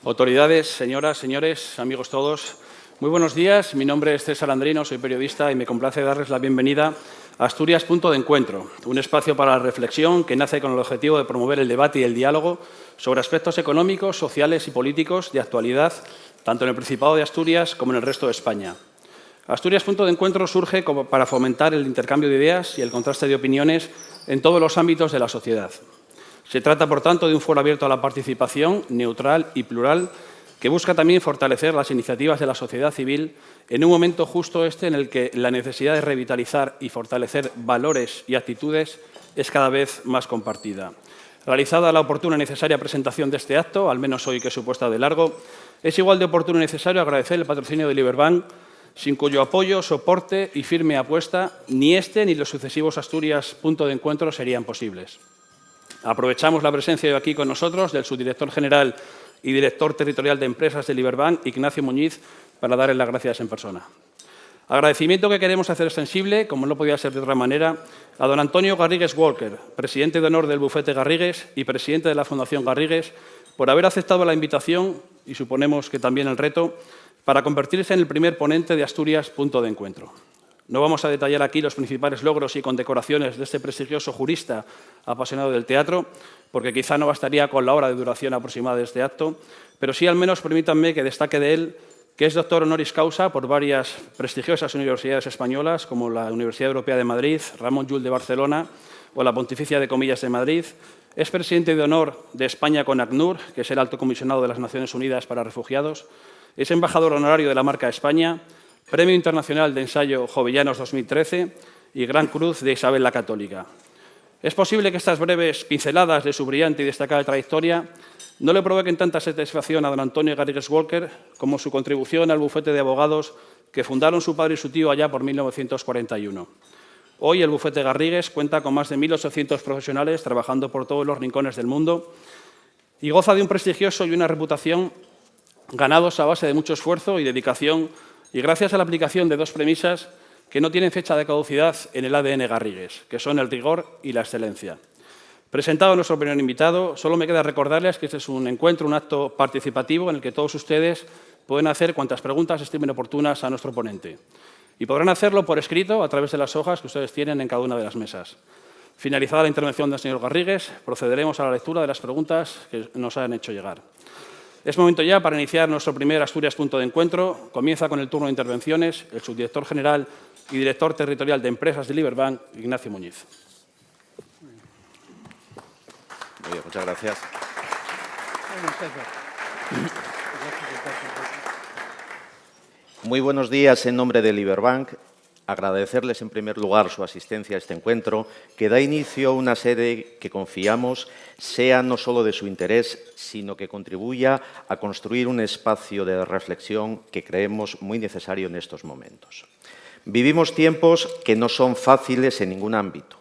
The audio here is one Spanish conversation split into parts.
Autoridades, señoras, señores, amigos todos, muy buenos días. Mi nombre es César Andrino, soy periodista y me complace darles la bienvenida a Asturias Punto de Encuentro, un espacio para la reflexión que nace con el objetivo de promover el debate y el diálogo sobre aspectos económicos, sociales y políticos de actualidad, tanto en el Principado de Asturias como en el resto de España. Asturias Punto de Encuentro surge para fomentar el intercambio de ideas y el contraste de opiniones en todos los ámbitos de la sociedad. Se trata, por tanto, de un foro abierto a la participación, neutral y plural, que busca también fortalecer las iniciativas de la sociedad civil en un momento justo en el que la necesidad de revitalizar y fortalecer valores y actitudes es cada vez más compartida. Realizada la oportuna y necesaria presentación de este acto, al menos hoy que es supuesta de largo, es igual de oportuno y necesario agradecer el patrocinio de Liberbank, sin cuyo apoyo, soporte y firme apuesta ni este ni los sucesivos Asturias Punto de Encuentro serían posibles. Aprovechamos la presencia de aquí con nosotros del subdirector general y director territorial de empresas de Liberbank, Ignacio Muñiz, para darle las gracias en persona. Agradecimiento que queremos hacer sensible, como no podía ser de otra manera, a don Antonio Garrigues Walker, presidente de honor del Bufete Garrigues y presidente de la Fundación Garrigues, por haber aceptado la invitación, y suponemos que también el reto, para convertirse en el primer ponente de Asturias Punto de Encuentro. No vamos a detallar aquí los principales logros y condecoraciones de este prestigioso jurista apasionado del teatro, porque quizá no bastaría con la hora de duración aproximada de este acto, pero sí al menos permítanme que destaque de él que es doctor honoris causa por varias prestigiosas universidades españolas, como la Universidad Europea de Madrid, Ramón Llull de Barcelona o la Pontificia de Comillas de Madrid. Es presidente de honor de España con ACNUR, que es el Alto Comisionado de las Naciones Unidas para Refugiados. Es embajador honorario de la marca España, Premio Internacional de Ensayo Jovellanos 2013 y Gran Cruz de Isabel la Católica. Es posible que estas breves pinceladas de su brillante y destacada trayectoria no le provoquen tanta satisfacción a don Antonio Garrigues Walker como su contribución al bufete de abogados que fundaron su padre y su tío allá por 1941. Hoy el bufete Garrigues cuenta con más de 1.800 profesionales trabajando por todos los rincones del mundo y goza de un prestigioso y una reputación ganados a base de mucho esfuerzo y dedicación y gracias a la aplicación de dos premisas que no tienen fecha de caducidad en el ADN Garrigues, que son el rigor y la excelencia. Presentado nuestro primer invitado, solo me queda recordarles que este es un encuentro, un acto participativo en el que todos ustedes pueden hacer cuantas preguntas estimen oportunas a nuestro ponente. Y podrán hacerlo por escrito a través de las hojas que ustedes tienen en cada una de las mesas. Finalizada la intervención del señor Garrigues, procederemos a la lectura de las preguntas que nos han hecho llegar. Es momento ya para iniciar nuestro primer Asturias Punto de Encuentro. Comienza con el turno de intervenciones el subdirector general y director territorial de empresas de Liberbank, Ignacio Muñiz. Muy bien, muchas gracias. Muy buenos días en nombre de Liberbank. Agradecerles en primer lugar su asistencia a este encuentro, que da inicio a una sede que confiamos sea no solo de su interés, sino que contribuya a construir un espacio de reflexión que creemos muy necesario en estos momentos. Vivimos tiempos que no son fáciles en ningún ámbito.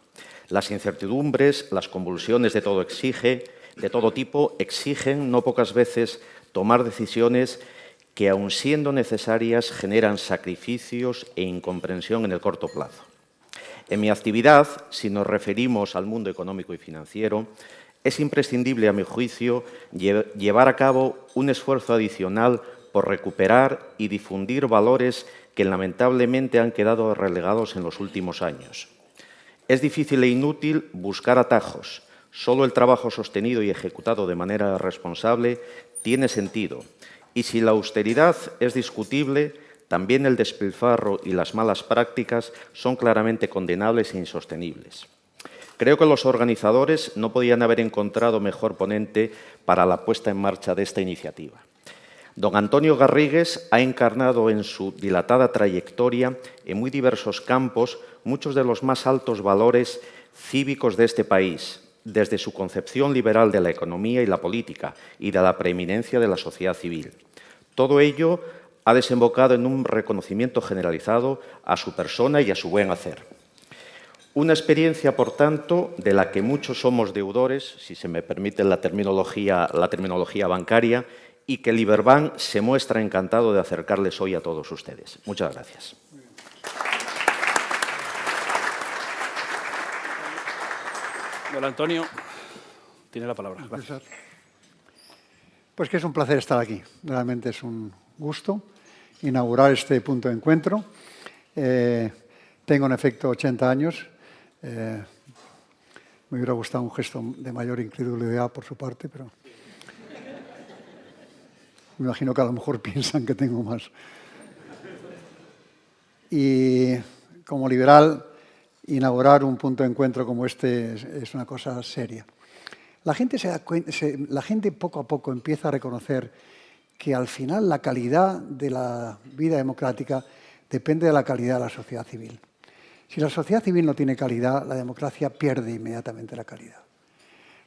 Las incertidumbres, las convulsiones de todo tipo, exigen no pocas veces tomar decisiones que, aun siendo necesarias, generan sacrificios e incomprensión en el corto plazo. En mi actividad, si nos referimos al mundo económico y financiero, es imprescindible, a mi juicio, llevar a cabo un esfuerzo adicional por recuperar y difundir valores que lamentablemente han quedado relegados en los últimos años. Es difícil e inútil buscar atajos. Solo el trabajo sostenido y ejecutado de manera responsable tiene sentido. Y si la austeridad es discutible, también el despilfarro y las malas prácticas son claramente condenables e insostenibles. Creo que los organizadores no podían haber encontrado mejor ponente para la puesta en marcha de esta iniciativa. Don Antonio Garrigues ha encarnado en su dilatada trayectoria en muy diversos campos muchos de los más altos valores cívicos de este país, desde su concepción liberal de la economía y la política y de la preeminencia de la sociedad civil. Todo ello ha desembocado en un reconocimiento generalizado a su persona y a su buen hacer. Una experiencia, por tanto, de la que muchos somos deudores, si se me permite la terminología bancaria, y que Liberbank se muestra encantado de acercarles hoy a todos ustedes. Muchas gracias. Don Antonio, tiene la palabra. Gracias. Pues que es un placer estar aquí. Realmente es un gusto inaugurar este punto de encuentro. Tengo en efecto 80 años. Me hubiera gustado un gesto de mayor incredulidad por su parte, pero me imagino que a lo mejor piensan que tengo más. Y como liberal, inaugurar un punto de encuentro como este es una cosa seria. La gente poco a poco empieza a reconocer que al final la calidad de la vida democrática depende de la calidad de la sociedad civil. Si la sociedad civil no tiene calidad, la democracia pierde inmediatamente la calidad.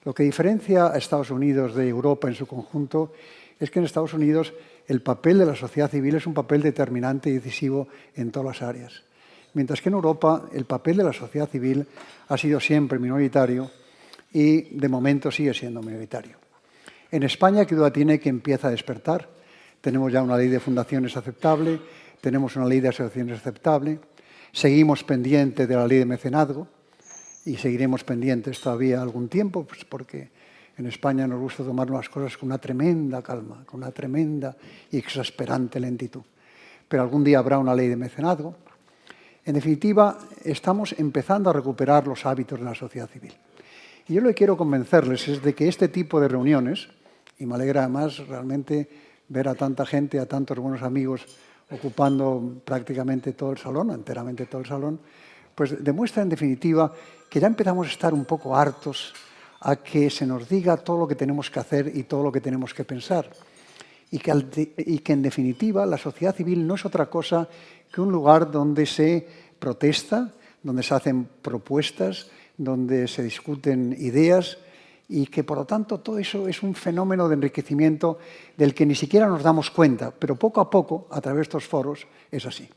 Lo que diferencia a Estados Unidos de Europa en su conjunto es que en Estados Unidos el papel de la sociedad civil es un papel determinante y decisivo en todas las áreas. Mientras que en Europa el papel de la sociedad civil ha sido siempre minoritario y de momento sigue siendo minoritario. En España, ¿qué duda tiene que empieza a despertar? Tenemos ya una ley de fundaciones aceptable, tenemos una ley de asociaciones aceptable, seguimos pendientes de la ley de mecenazgo y seguiremos pendientes todavía algún tiempo, pues porque en España nos gusta tomar las cosas con una tremenda calma, con una tremenda y exasperante lentitud. Pero algún día habrá una ley de mecenazgo. En definitiva, estamos empezando a recuperar los hábitos de la sociedad civil. Y yo lo que quiero convencerles es de que este tipo de reuniones, y me alegra además realmente ver a tanta gente, a tantos buenos amigos ocupando prácticamente todo el salón, enteramente todo el salón, pues demuestra en definitiva que ya empezamos a estar un poco hartos a que se nos diga todo lo que tenemos que hacer y todo lo que tenemos que pensar. Y que en definitiva la sociedad civil no es otra cosa que un lugar donde se protesta, donde se hacen propuestas, donde se discuten ideas y que, por lo tanto, todo eso es un fenómeno de enriquecimiento del que ni siquiera nos damos cuenta, pero poco a poco, a través de estos foros, es así.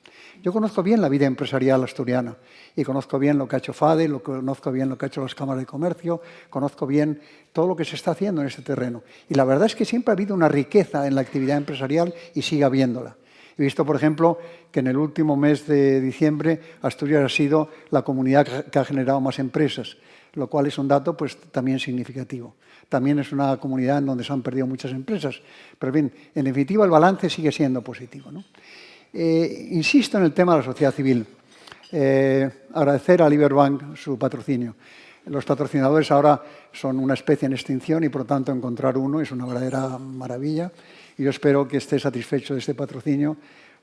Yo conozco bien la vida empresarial asturiana y conozco bien lo que ha hecho FADE, conozco bien lo que ha hecho las cámaras de comercio, conozco bien todo lo que se está haciendo en este terreno. Y la verdad es que siempre ha habido una riqueza en la actividad empresarial y sigue habiéndola. He visto, por ejemplo, que en el último mes de diciembre Asturias ha sido la comunidad que ha generado más empresas, lo cual es un dato pues, también significativo. También es una comunidad en donde se han perdido muchas empresas. Pero bien, en definitiva el balance sigue siendo positivo, ¿no? Insisto en el tema de la sociedad civil. Agradecer a Liberbank su patrocinio. Los patrocinadores ahora son una especie en extinción y, por lo tanto, encontrar uno es una verdadera maravilla. Y yo espero que esté satisfecho de este patrocinio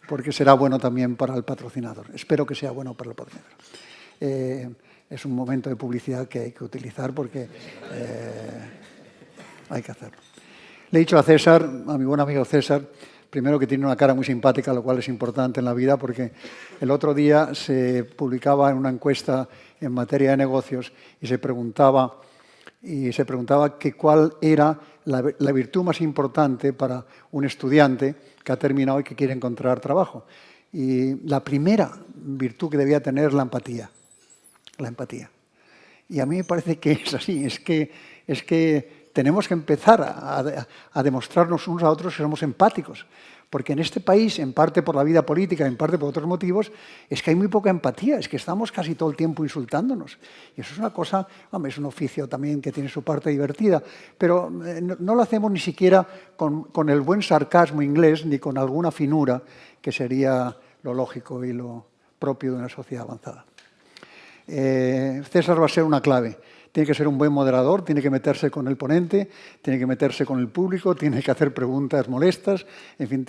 porque será bueno también para el patrocinador. Espero que sea bueno para el patrocinador. Es un momento de publicidad que hay que utilizar porque hay que hacerlo. Le he dicho a César, a mi buen amigo César, primero que tiene una cara muy simpática, lo cual es importante en la vida porque el otro día se publicaba en una encuesta en materia de negocios y se preguntaba que cuál era la virtud más importante para un estudiante que ha terminado y que quiere encontrar trabajo. Y la primera virtud que debía tener es la empatía. La empatía. Y a mí me parece que es así, es que tenemos que empezar a demostrarnos unos a otros que somos empáticos. Porque en este país, en parte por la vida política, en parte por otros motivos, es que hay muy poca empatía, es que estamos casi todo el tiempo insultándonos. Y eso es una cosa, hombre, es un oficio también que tiene su parte divertida, pero no lo hacemos ni siquiera con el buen sarcasmo inglés, ni con alguna finura, que sería lo lógico y lo propio de una sociedad avanzada. César va a ser una clave. Tiene que ser un buen moderador, tiene que meterse con el ponente, tiene que meterse con el público, tiene que hacer preguntas molestas, en fin,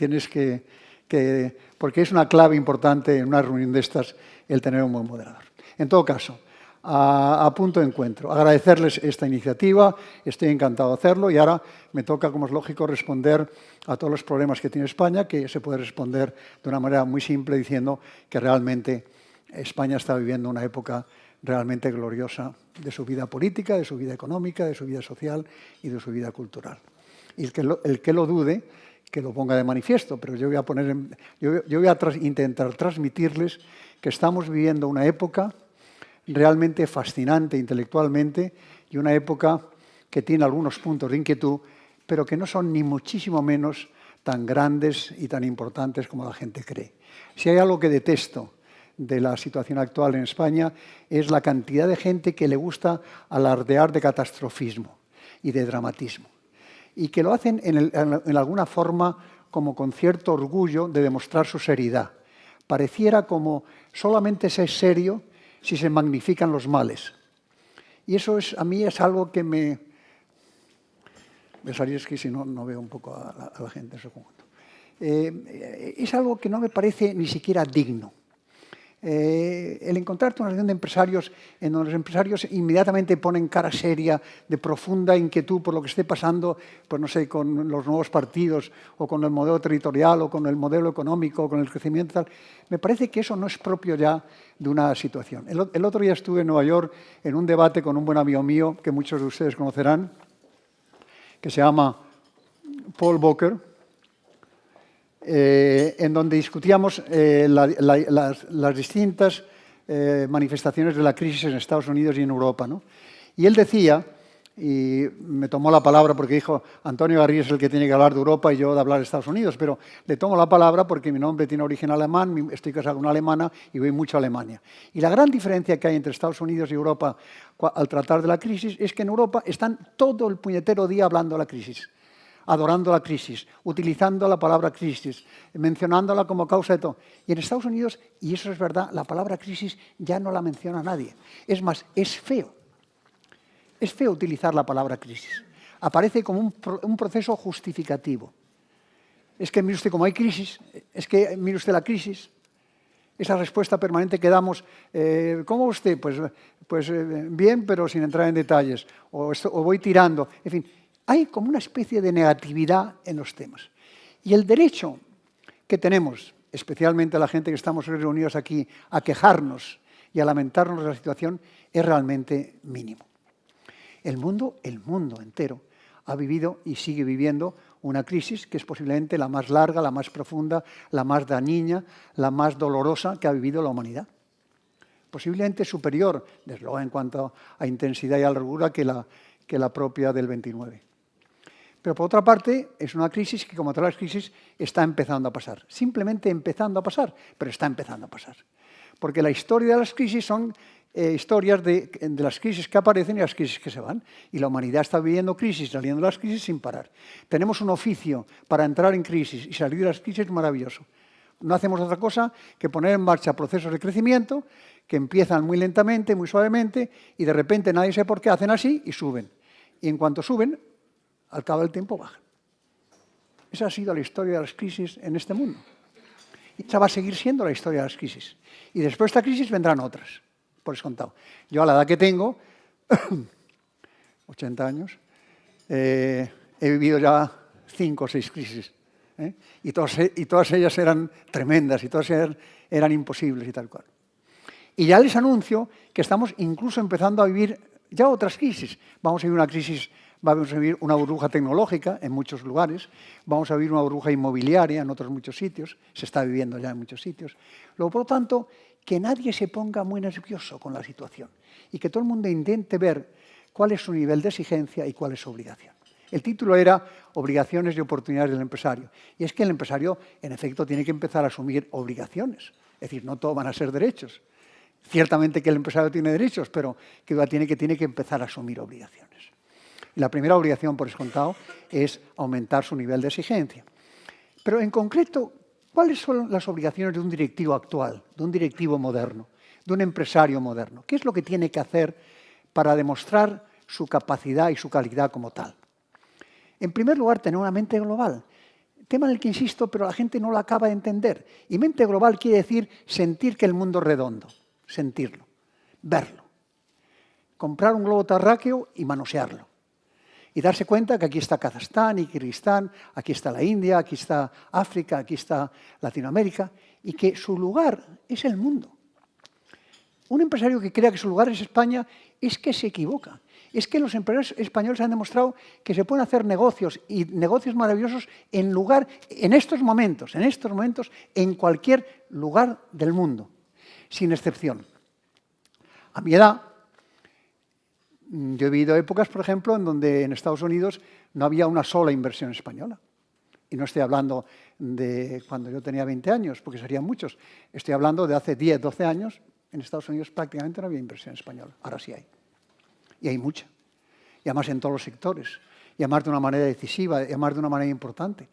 porque es una clave importante en una reunión de estas el tener un buen moderador. En todo caso, a punto de encuentro, agradecerles esta iniciativa, estoy encantado de hacerlo y ahora me toca, como es lógico, responder a todos los problemas que tiene España, que se puede responder de una manera muy simple diciendo que realmente España está viviendo una época realmente gloriosa de su vida política, de su vida económica, de su vida social y de su vida cultural. Y el que lo dude, que lo ponga de manifiesto, pero yo voy a intentar transmitirles que estamos viviendo una época realmente fascinante intelectualmente y una época que tiene algunos puntos de inquietud, pero que no son ni muchísimo menos tan grandes y tan importantes como la gente cree. Si hay algo que detesto de la situación actual en España es la cantidad de gente que le gusta alardear de catastrofismo y de dramatismo. y que lo hacen en alguna forma como con cierto orgullo de demostrar su seriedad. Pareciera como solamente se es serio si se magnifican los males. Y eso a mí es algo que me... Voy a salir, es que si no, no veo un poco a la gente en su conjunto. Es algo que no me parece ni siquiera digno. El encontrarte una reunión de empresarios en donde los empresarios inmediatamente ponen cara seria, de profunda inquietud por lo que esté pasando, pues no sé, con los nuevos partidos, o con el modelo territorial, o con el modelo económico, o con el crecimiento tal, me parece que eso no es propio ya de una situación. El otro día estuve en Nueva York en un debate con un buen amigo mío, que muchos de ustedes conocerán, que se llama Paul Volcker, en donde discutíamos las distintas manifestaciones de la crisis en Estados Unidos y en Europa, ¿no? Y él decía, y me tomó la palabra porque dijo, Antonio Garrido es el que tiene que hablar de Europa y yo de hablar de Estados Unidos, pero le tomo la palabra porque mi nombre tiene origen alemán, estoy casado con una alemana y voy mucho a Alemania. Y la gran diferencia que hay entre Estados Unidos y Europa al tratar de la crisis es que en Europa están todo el puñetero día hablando de la crisis, adorando la crisis, utilizando la palabra crisis, mencionándola como causa de todo. Y en Estados Unidos, y eso es verdad, la palabra crisis ya no la menciona nadie. Es más, es feo. Es feo utilizar la palabra crisis. Aparece como un proceso justificativo. Es que mire usted cómo hay crisis, es que mire usted la crisis. Esa respuesta permanente que damos, ¿cómo usted? Pues bien, pero sin entrar en detalles. O voy tirando, en fin. Hay como una especie de negatividad en los temas. Y el derecho que tenemos, especialmente la gente que estamos reunidos aquí, a quejarnos y a lamentarnos de la situación, es realmente mínimo. El mundo entero ha vivido y sigue viviendo una crisis que es posiblemente la más larga, la más profunda, la más dañina, la más dolorosa que ha vivido la humanidad. Posiblemente superior, desde luego en cuanto a intensidad y a largura, que la propia del 29. Pero por otra parte, es una crisis que, como todas las crisis, está empezando a pasar. Simplemente empezando a pasar, pero está empezando a pasar. Porque la historia de las crisis son historias de las crisis que aparecen y las crisis que se van. Y la humanidad está viviendo crisis, saliendo de las crisis sin parar. Tenemos un oficio para entrar en crisis y salir de las crisis maravilloso. No hacemos otra cosa que poner en marcha procesos de crecimiento que empiezan muy lentamente, muy suavemente, y de repente nadie sabe por qué hacen así y suben. Y en cuanto suben, al cabo del tiempo bajan. Esa ha sido la historia de las crisis en este mundo. Y esa va a seguir siendo la historia de las crisis. Y después de esta crisis vendrán otras, por descontado. Yo a la edad que tengo, 80 años, he vivido ya 5 o 6 crisis. Y todas ellas eran tremendas y todas ellas eran imposibles y tal cual. Y ya les anuncio que estamos incluso empezando a vivir ya otras crisis. Vamos a vivir una crisis, vamos a vivir una burbuja tecnológica en muchos lugares, vamos a vivir una burbuja inmobiliaria en otros muchos sitios, se está viviendo ya en muchos sitios. Luego, por lo tanto, que nadie se ponga muy nervioso con la situación y que todo el mundo intente ver cuál es su nivel de exigencia y cuál es su obligación. El título era Obligaciones y oportunidades del empresario. Y es que el empresario, en efecto, tiene que empezar a asumir obligaciones. Es decir, no todo van a ser derechos. Ciertamente que el empresario tiene derechos, pero que tiene que empezar a asumir obligaciones. Y la primera obligación, por descontado, es aumentar su nivel de exigencia. Pero, en concreto, ¿cuáles son las obligaciones de un directivo actual, de un directivo moderno, de un empresario moderno? ¿Qué es lo que tiene que hacer para demostrar su capacidad y su calidad como tal? En primer lugar, tener una mente global. Tema en el que insisto, pero la gente no lo acaba de entender. Y mente global quiere decir sentir que el mundo es redondo. Sentirlo, verlo. Comprar un globo terráqueo y manosearlo. Y darse cuenta que aquí está Kazajstán y Kirguistán, aquí está la India, aquí está África, aquí está Latinoamérica, y que su lugar es el mundo. Un empresario que crea que su lugar es España es que se equivoca. Es que los empresarios españoles han demostrado que se pueden hacer negocios y negocios maravillosos en estos momentos, en cualquier lugar del mundo, sin excepción. A mi edad, yo he vivido épocas, por ejemplo, en donde en Estados Unidos no había una sola inversión española. Y no estoy hablando de cuando yo tenía 20 años, porque serían muchos. Estoy hablando de hace 10, 12 años. En Estados Unidos prácticamente no había inversión española. Ahora sí hay. Y hay mucha. Y además en todos los sectores. y además de una manera decisiva, y además de una manera importante.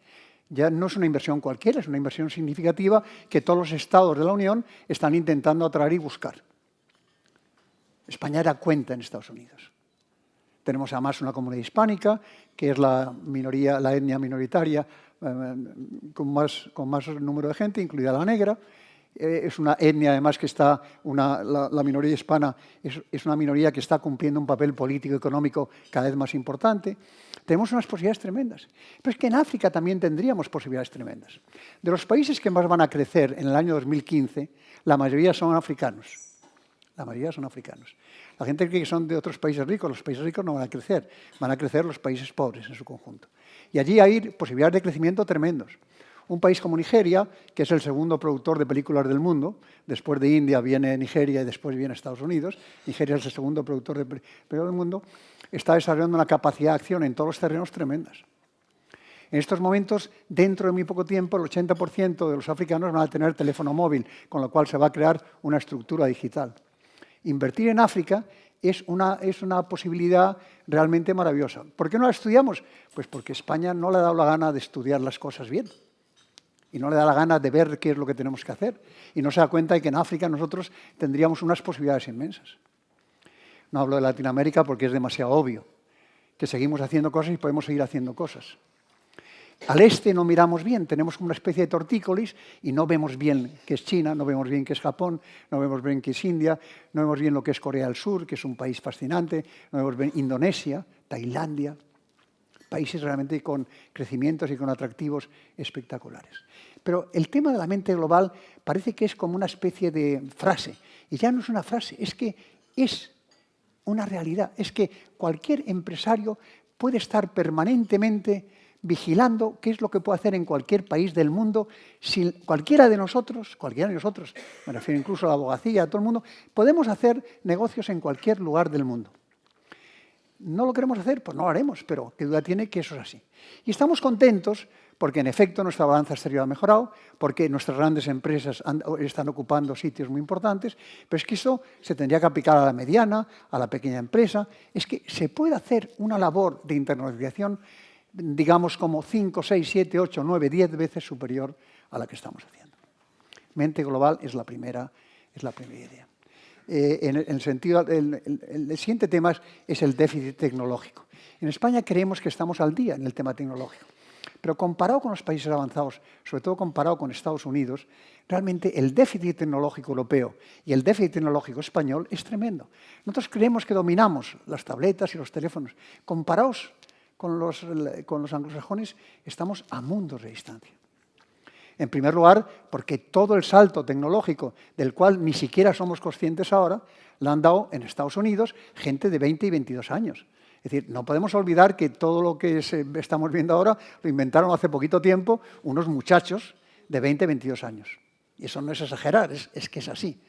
Ya no es una inversión cualquiera, es una inversión significativa que todos los estados de la Unión están intentando atraer y buscar. España era cuenta en Estados Unidos. Tenemos además una comunidad hispánica, que es la minoría, la etnia minoritaria con más número de gente, incluida la negra. Es una etnia, además, que está, la minoría hispana es una minoría que está cumpliendo un papel político y económico cada vez más importante. Tenemos unas posibilidades tremendas. Pero es que en África también tendríamos posibilidades tremendas. De los países que más van a crecer en el año 2015, la mayoría son africanos. La mayoría son africanos. La gente cree que son de otros países ricos. Los países ricos no van a crecer los países pobres en su conjunto. Y allí hay posibilidades de crecimiento tremendos. Un país como Nigeria, que es el segundo productor de películas del mundo, después de India viene Nigeria y después viene Estados Unidos, Nigeria es el segundo productor de películas del mundo, está desarrollando una capacidad de acción en todos los terrenos tremendas. En estos momentos, dentro de muy poco tiempo, el 80% de los africanos van a tener teléfono móvil, con lo cual se va a crear una estructura digital. Invertir en África es una posibilidad realmente maravillosa. ¿Por qué no la estudiamos? Pues porque España no le ha dado la gana de estudiar las cosas bien. Y no le da la gana de ver qué es lo que tenemos que hacer. Y no se da cuenta de que en África nosotros tendríamos unas posibilidades inmensas. No hablo de Latinoamérica porque es demasiado obvio que seguimos haciendo cosas y podemos seguir haciendo cosas. Al este no miramos bien, tenemos una especie de tortícolis y no vemos bien qué es China, no vemos bien qué es Japón, no vemos bien qué es India, no vemos bien lo que es Corea del Sur, que es un país fascinante, no vemos bien Indonesia, Tailandia, países realmente con crecimientos y con atractivos espectaculares. Pero el tema de la mente global parece que es como una especie de frase. Y ya no es una frase, es que es una realidad. Es que cualquier empresario puede estar permanentemente vigilando qué es lo que puede hacer en cualquier país del mundo. Si cualquiera de nosotros, me refiero incluso a la abogacía, a todo el mundo, podemos hacer negocios en cualquier lugar del mundo. ¿No lo queremos hacer? Pues no lo haremos, pero qué duda tiene que eso es así. Y estamos contentos porque, en efecto, nuestra balanza exterior ha mejorado, porque nuestras grandes empresas están ocupando sitios muy importantes, pero es que eso se tendría que aplicar a la mediana, a la pequeña empresa. Es que se puede hacer una labor de internacionalización, digamos, como 5, 6, 7, 8, 9, 10 veces superior a la que estamos haciendo. Mente global es la primera idea. El siguiente tema es el déficit tecnológico. En España creemos que estamos al día en el tema tecnológico, pero comparado con los países avanzados, sobre todo comparado con Estados Unidos, realmente el déficit tecnológico europeo y el déficit tecnológico español es tremendo. Nosotros creemos que dominamos las tabletas y los teléfonos. Comparados con los anglosajones, estamos a mundos de distancia. En primer lugar, porque todo el salto tecnológico, del cual ni siquiera somos conscientes ahora, lo han dado en Estados Unidos gente de 20 y 22 años. Es decir, no podemos olvidar que todo lo que estamos viendo ahora lo inventaron hace poquito tiempo unos muchachos de 20 y 22 años. Y eso no es exagerar, es que es así.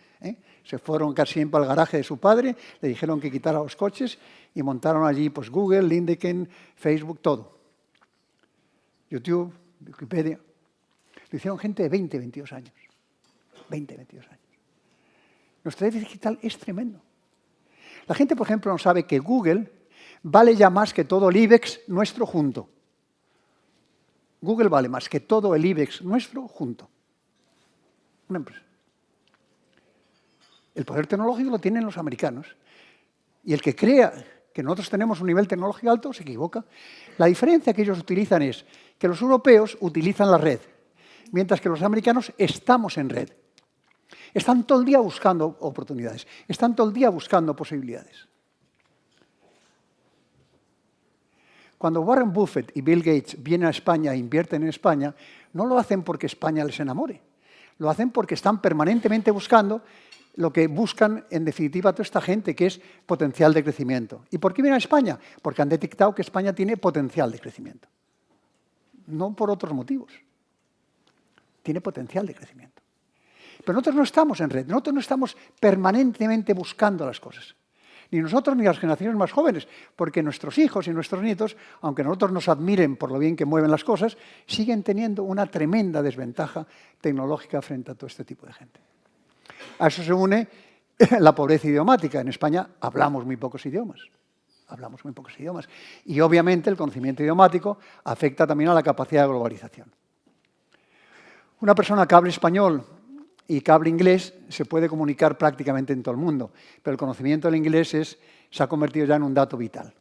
Se fueron casi siempre al garaje de su padre, le dijeron que quitara los coches y montaron allí pues, Google, LinkedIn, Facebook, todo. YouTube, Wikipedia. Lo hicieron gente de 20, 22 años. 20, 22 años. Nuestro déficit digital es tremendo. La gente, por ejemplo, no sabe que Google vale ya más que todo el IBEX nuestro junto. Google vale más que todo el IBEX nuestro junto. Una empresa. El poder tecnológico lo tienen los americanos. Y el que crea que nosotros tenemos un nivel tecnológico alto se equivoca. La diferencia que ellos utilizan es que los europeos utilizan la red, mientras que los americanos estamos en red. Están todo el día buscando oportunidades, están todo el día buscando posibilidades. Cuando Warren Buffett y Bill Gates vienen a España e invierten en España, no lo hacen porque España les enamore. Lo hacen porque están permanentemente buscando lo que buscan, en definitiva, toda esta gente, que es potencial de crecimiento. ¿Y por qué vienen a España? Porque han detectado que España tiene potencial de crecimiento. No por otros motivos. Tiene potencial de crecimiento. Pero nosotros no estamos en red, nosotros no estamos permanentemente buscando las cosas. Ni nosotros ni las generaciones más jóvenes, porque nuestros hijos y nuestros nietos, aunque nosotros nos admiren por lo bien que mueven las cosas, siguen teniendo una tremenda desventaja tecnológica frente a todo este tipo de gente. A eso se une la pobreza idiomática. En España hablamos muy pocos idiomas. Hablamos muy pocos idiomas. Y obviamente el conocimiento idiomático afecta también a la capacidad de globalización. Una persona que hable español y que hable inglés se puede comunicar prácticamente en todo el mundo, pero el conocimiento del inglés se ha convertido ya en un dato vital.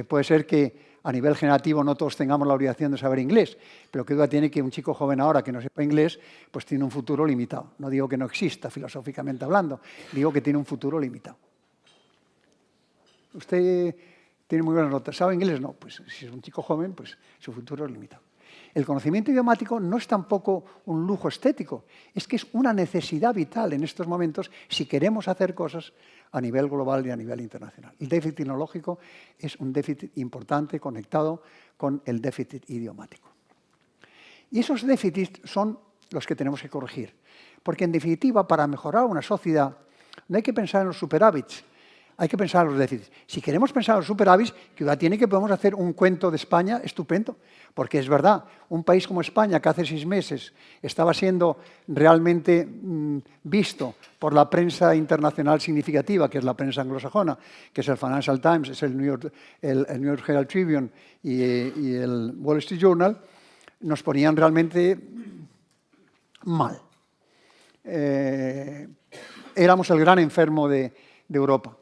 Puede ser que a nivel generativo no todos tengamos la obligación de saber inglés, pero qué duda tiene que un chico joven ahora que no sepa inglés, pues tiene un futuro limitado. No digo que no exista filosóficamente hablando, digo que tiene un futuro limitado. Usted tiene muy buenas notas. ¿Sabe inglés? No. Pues si es un chico joven, pues su futuro es limitado. El conocimiento idiomático no es tampoco un lujo estético, es que es una necesidad vital en estos momentos si queremos hacer cosas a nivel global y a nivel internacional. El déficit tecnológico es un déficit importante conectado con el déficit idiomático. Y esos déficits son los que tenemos que corregir, porque en definitiva, para mejorar una sociedad, no hay que pensar en los superávits, hay que pensar en los déficits. Si queremos pensar en los superávits, que tiene que podemos hacer un cuento de España estupendo, porque es verdad, un país como España, que hace 6 meses estaba siendo realmente visto por la prensa internacional significativa, que es la prensa anglosajona, que es el Financial Times, es el New York Herald Tribune y el Wall Street Journal, nos ponían realmente mal. Éramos el gran enfermo de Europa.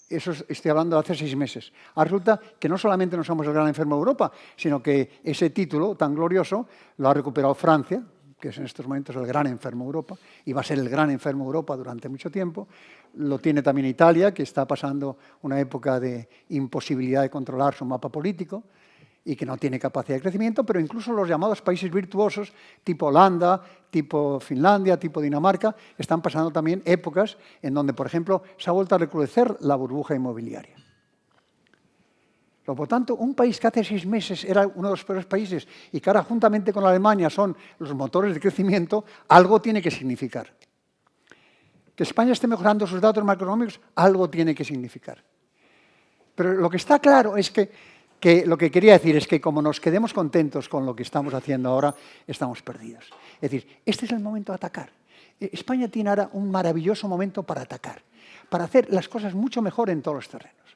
Eso estoy hablando de hace 6 meses. Ahora resulta que no solamente no somos el gran enfermo de Europa, sino que ese título tan glorioso lo ha recuperado Francia, que es en estos momentos el gran enfermo de Europa, y va a ser el gran enfermo de Europa durante mucho tiempo. Lo tiene también Italia, que está pasando una época de imposibilidad de controlar su mapa político y que no tiene capacidad de crecimiento, pero incluso los llamados países virtuosos, tipo Holanda, tipo Finlandia, tipo Dinamarca, están pasando también épocas en donde, por ejemplo, se ha vuelto a recrudecer la burbuja inmobiliaria. Por tanto, un país que hace 6 meses era uno de los peores países y que ahora, juntamente con Alemania, son los motores de crecimiento, algo tiene que significar. Que España esté mejorando sus datos macroeconómicos, algo tiene que significar. Pero lo que está claro es que lo que quería decir es que como nos quedemos contentos con lo que estamos haciendo ahora, estamos perdidos. Es decir, este es el momento de atacar. España tiene ahora un maravilloso momento para atacar, para hacer las cosas mucho mejor en todos los terrenos.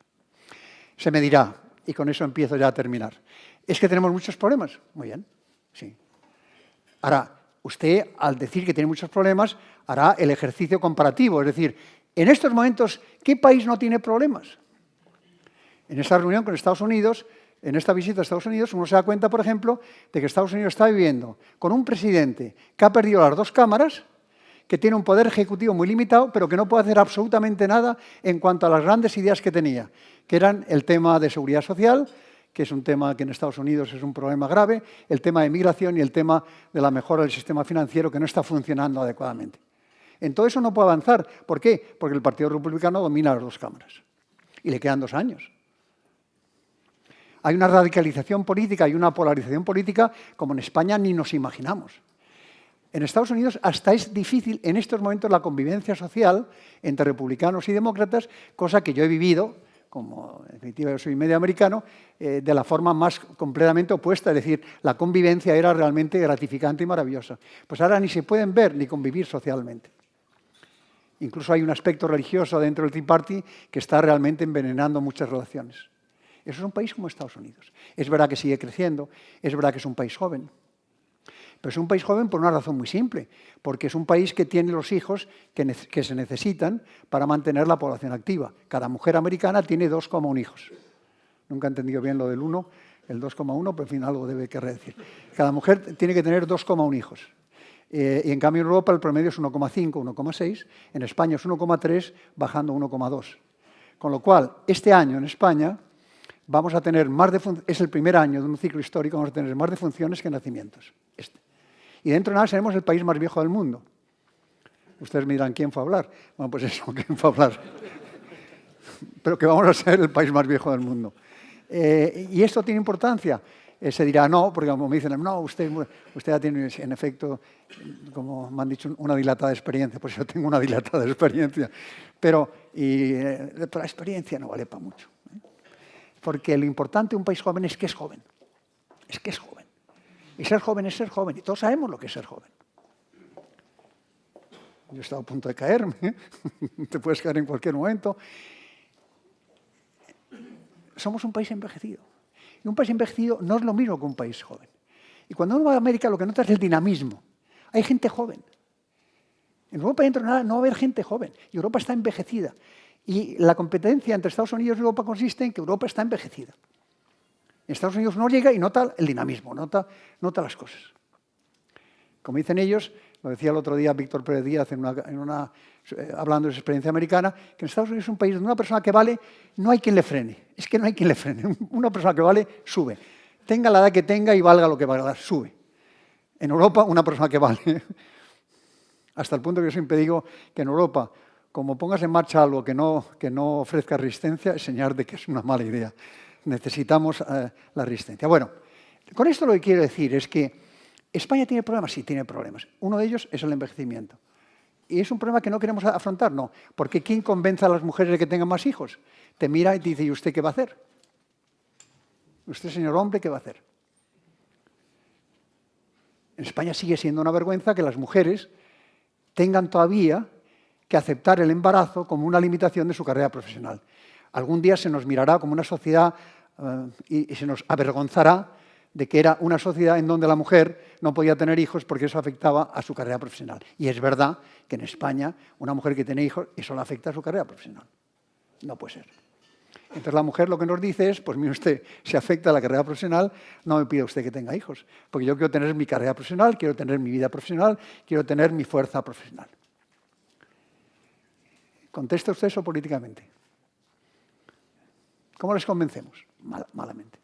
Se me dirá, y con eso empiezo ya a terminar, ¿es que tenemos muchos problemas? Muy bien, sí. Ahora, usted, al decir que tiene muchos problemas, hará el ejercicio comparativo. Es decir, en estos momentos, ¿qué país no tiene problemas? En esta reunión con Estados Unidos, en esta visita a Estados Unidos, uno se da cuenta, por ejemplo, de que Estados Unidos está viviendo con un presidente que ha perdido las 2 cámaras, que tiene un poder ejecutivo muy limitado, pero que no puede hacer absolutamente nada en cuanto a las grandes ideas que tenía, que eran el tema de seguridad social, que es un tema que en Estados Unidos es un problema grave, el tema de migración y el tema de la mejora del sistema financiero que no está funcionando adecuadamente. En todo eso no puede avanzar. ¿Por qué? Porque el Partido Republicano domina las 2 cámaras y le quedan 2 años. Hay una radicalización política y una polarización política como en España ni nos imaginamos. En Estados Unidos hasta es difícil en estos momentos la convivencia social entre republicanos y demócratas, cosa que yo he vivido, como en definitiva yo soy medio americano, de la forma más completamente opuesta. Es decir, la convivencia era realmente gratificante y maravillosa. Pues ahora ni se pueden ver ni convivir socialmente. Incluso hay un aspecto religioso dentro del Tea Party que está realmente envenenando muchas relaciones. Eso es un país como Estados Unidos. Es verdad que sigue creciendo, es verdad que es un país joven. Pero es un país joven por una razón muy simple, porque es un país que tiene los hijos que se necesitan para mantener la población activa. Cada mujer americana tiene 2,1 hijos. Nunca he entendido bien lo del 1, el 2,1, pero en fin algo debe querer decir. Cada mujer tiene que tener 2,1 hijos. Y en cambio en Europa el promedio es 1,5, 1,6. En España es 1,3, bajando 1,2. Con lo cual, este año en España vamos a tener es el primer año de un ciclo histórico, vamos a tener más defunciones que nacimientos. Y dentro de nada seremos el país más viejo del mundo. Ustedes me dirán, ¿quién fue a hablar? Bueno, pues eso, ¿quién fue a hablar? Pero que vamos a ser el país más viejo del mundo. Y esto tiene importancia. Se dirá, no, porque como me dicen, no, usted ya tiene, en efecto, como me han dicho, una dilatada experiencia. Pues yo tengo una dilatada experiencia. Pero la experiencia no vale para mucho. Porque lo importante de un país joven es que es joven. Es que es joven. Y ser joven es ser joven. Y todos sabemos lo que es ser joven. Yo he estado a punto de caerme. Te puedes caer en cualquier momento. somos un país envejecido. Y un país envejecido no es lo mismo que un país joven. Y cuando uno va a América lo que nota es el dinamismo. Hay gente joven. En Europa dentro de nada no va a haber gente joven. Y Europa está envejecida. Y la competencia entre Estados Unidos y Europa consiste en que Europa está envejecida. En Estados Unidos uno llega y nota el dinamismo, nota las cosas. Como dicen ellos, lo decía el otro día Víctor Pérez Díaz hablando de su experiencia americana, que en Estados Unidos es un país donde una persona que vale no hay quien le frene. Es que no hay quien le frene. Una persona que vale sube. Tenga la edad que tenga y valga lo que valga, sube. En Europa, una persona que vale. Hasta el punto que yo siempre digo que en Europa, como pongas en marcha algo que no ofrezca resistencia, es señal de que es una mala idea. Necesitamos la resistencia. Bueno, con esto lo que quiero decir es que ¿España tiene problemas? Sí, tiene problemas. Uno de ellos es el envejecimiento. ¿Y es un problema que no queremos afrontar? No. Porque ¿quién convence a las mujeres de que tengan más hijos? Te mira y te dice, ¿y usted qué va a hacer? Usted, señor hombre, ¿qué va a hacer? En España sigue siendo una vergüenza que las mujeres tengan todavía que aceptar el embarazo como una limitación de su carrera profesional. Algún día se nos mirará como una sociedad y se nos avergonzará de que era una sociedad en donde la mujer no podía tener hijos porque eso afectaba a su carrera profesional. Y es verdad que en España una mujer que tiene hijos, eso le afecta a su carrera profesional. No puede ser. Entonces la mujer lo que nos dice es, pues mire usted, si afecta a la carrera profesional, no me pida usted que tenga hijos, porque yo quiero tener mi carrera profesional, quiero tener mi vida profesional, quiero tener mi fuerza profesional. ¿Contesta usted eso políticamente? ¿Cómo les convencemos? Malamente.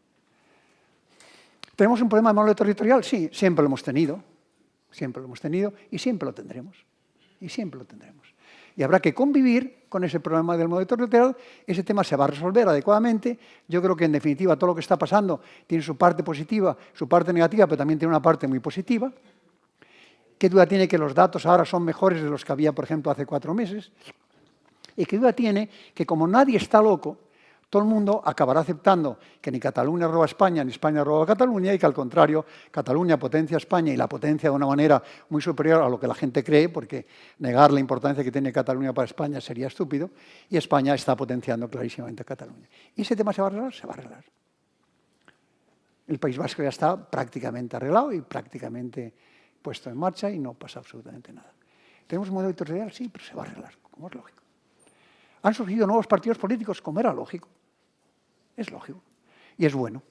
¿Tenemos un problema de modelo territorial? Sí, siempre lo hemos tenido. Siempre lo hemos tenido y siempre lo tendremos. Y siempre lo tendremos. Y habrá que convivir con ese problema del modelo territorial. Ese tema se va a resolver adecuadamente. Yo creo que, en definitiva, todo lo que está pasando tiene su parte positiva, su parte negativa, pero también tiene una parte muy positiva. ¿Qué duda tiene que los datos ahora son mejores de los que había, por ejemplo, hace 4 meses? ¿Y qué duda tiene que, como nadie está loco, todo el mundo acabará aceptando que ni Cataluña roba a España, ni España roba a Cataluña, y que, al contrario, Cataluña potencia a España y la potencia de una manera muy superior a lo que la gente cree, porque negar la importancia que tiene Cataluña para España sería estúpido, y España está potenciando clarísimamente a Cataluña. ¿Y ese tema se va a arreglar? Se va a arreglar. El País Vasco ya está prácticamente arreglado y prácticamente puesto en marcha y no pasa absolutamente nada. ¿Tenemos un modelo territorial? Sí, pero se va a arreglar, como es lógico. Han surgido nuevos partidos políticos, como era lógico. Es lógico. Y es bueno.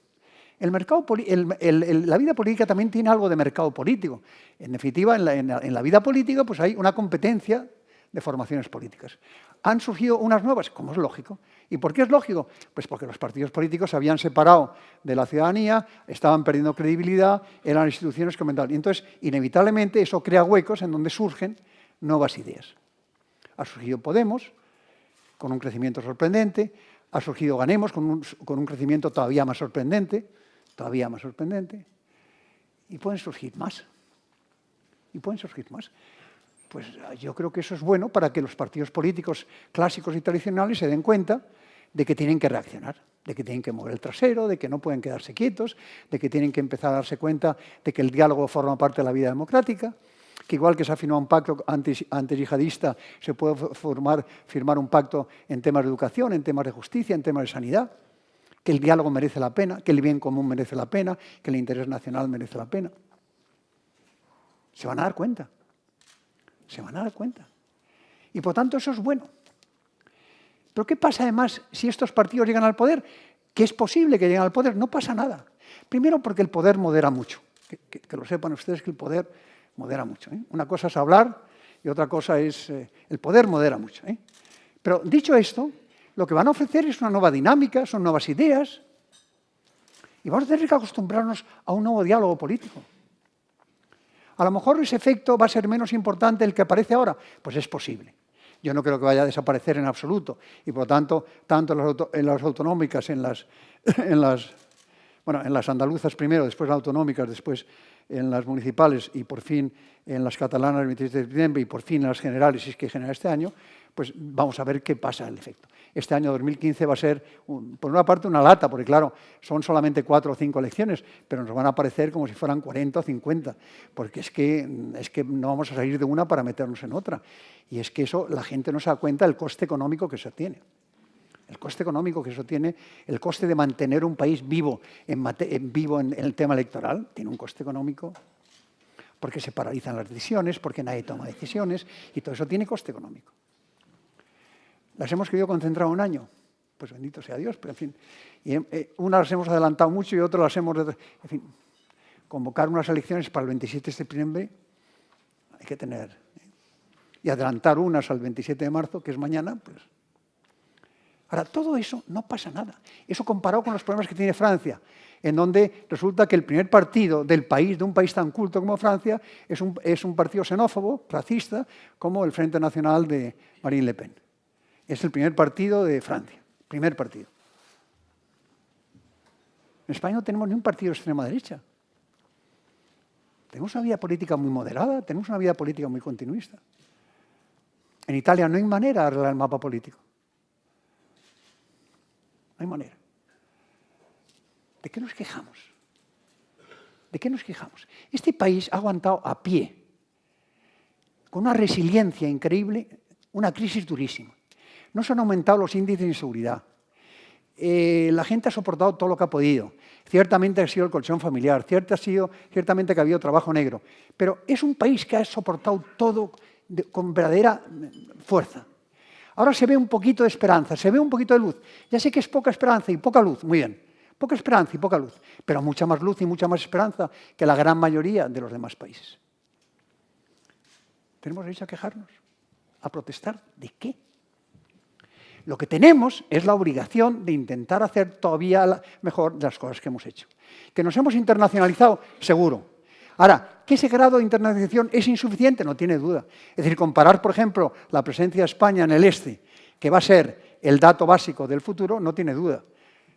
La vida política también tiene algo de mercado político. En definitiva, en la vida política pues hay una competencia de formaciones políticas. Han surgido unas nuevas, como es lógico. ¿Y por qué es lógico? Pues porque los partidos políticos se habían separado de la ciudadanía, estaban perdiendo credibilidad, eran instituciones que aumentaban. Y entonces, inevitablemente, eso crea huecos en donde surgen nuevas ideas. Ha surgido Podemos, con un crecimiento sorprendente. Ha surgido Ganemos, con un crecimiento todavía más sorprendente. Y pueden surgir más. Pues yo creo que eso es bueno para que los partidos políticos clásicos y tradicionales se den cuenta de que tienen que reaccionar, de que tienen que mover el trasero, de que no pueden quedarse quietos, de que tienen que empezar a darse cuenta de que el diálogo forma parte de la vida democrática, que igual que se ha firmado un pacto antiyihadista, se puede firmar un pacto en temas de educación, en temas de justicia, en temas de sanidad, que el diálogo merece la pena, que el bien común merece la pena, que el interés nacional merece la pena. Se van a dar cuenta. Y por tanto eso es bueno. Pero ¿qué pasa además si estos partidos llegan al poder? Que es posible que lleguen al poder, no pasa nada. Primero porque el poder modera mucho. Que lo sepan ustedes que el poder modera mucho. Una cosa es hablar y otra cosa es... el poder modera mucho. Pero dicho esto, lo que van a ofrecer es una nueva dinámica, son nuevas ideas, y vamos a tener que acostumbrarnos a un nuevo diálogo político. A lo mejor ese efecto va a ser menos importante del que aparece ahora. Pues es posible. Yo no creo que vaya a desaparecer en absoluto. Y por lo tanto, tanto en las autonómicas, en las andaluzas primero, después en las autonómicas, después en las municipales y por fin en las catalanas el 23 de septiembre y por fin en las generales, si es que genera este año, pues vamos a ver qué pasa el efecto. Este año 2015 va a ser, por una parte, una lata, porque claro, son solamente 4 o 5 elecciones, pero nos van a parecer como si fueran 40 o 50, porque es que no vamos a salir de una para meternos en otra. Y es que eso, la gente no se da cuenta del coste económico que eso tiene. El coste económico que eso tiene, el coste de mantener un país vivo en el tema electoral, tiene un coste económico, porque se paralizan las decisiones, porque nadie toma decisiones, y todo eso tiene coste económico. ¿Las hemos querido concentrar un año? Pues bendito sea Dios, pero en fin. Y unas las hemos adelantado mucho y otras las hemos... En fin, convocar unas elecciones para el 27 de septiembre hay que tener... Y adelantar unas al 27 de marzo, que es mañana, pues... Ahora, todo eso no pasa nada. Eso comparado con los problemas que tiene Francia, en donde resulta que el primer partido del país, de un país tan culto como Francia, es un partido xenófobo, racista, como el Frente Nacional de Marine Le Pen. Es el primer partido de Francia, primer partido. En España no tenemos ni un partido de extrema derecha. Tenemos una vida política muy moderada, tenemos una vida política muy continuista. En Italia no hay manera de arreglar el mapa político. No hay manera. ¿De qué nos quejamos? ¿De qué nos quejamos? Este país ha aguantado a pie, con una resiliencia increíble, una crisis durísima. No se han aumentado los índices de inseguridad. La gente ha soportado todo lo que ha podido. Ciertamente ha sido el colchón familiar, ciertamente que ha habido trabajo negro. Pero es un país que ha soportado todo con verdadera fuerza. Ahora se ve un poquito de esperanza, se ve un poquito de luz. Ya sé que es poca esperanza y poca luz, muy bien. Poca esperanza y poca luz, pero mucha más luz y mucha más esperanza que la gran mayoría de los demás países. ¿Tenemos derecho a quejarnos? ¿A protestar? ¿De qué? Lo que tenemos es la obligación de intentar hacer todavía mejor las cosas que hemos hecho. ¿Que nos hemos internacionalizado? Seguro. Ahora, ¿que ese grado de internacionalización es insuficiente? No tiene duda. Es decir, comparar, por ejemplo, la presencia de España en el este, que va a ser el dato básico del futuro, no tiene duda.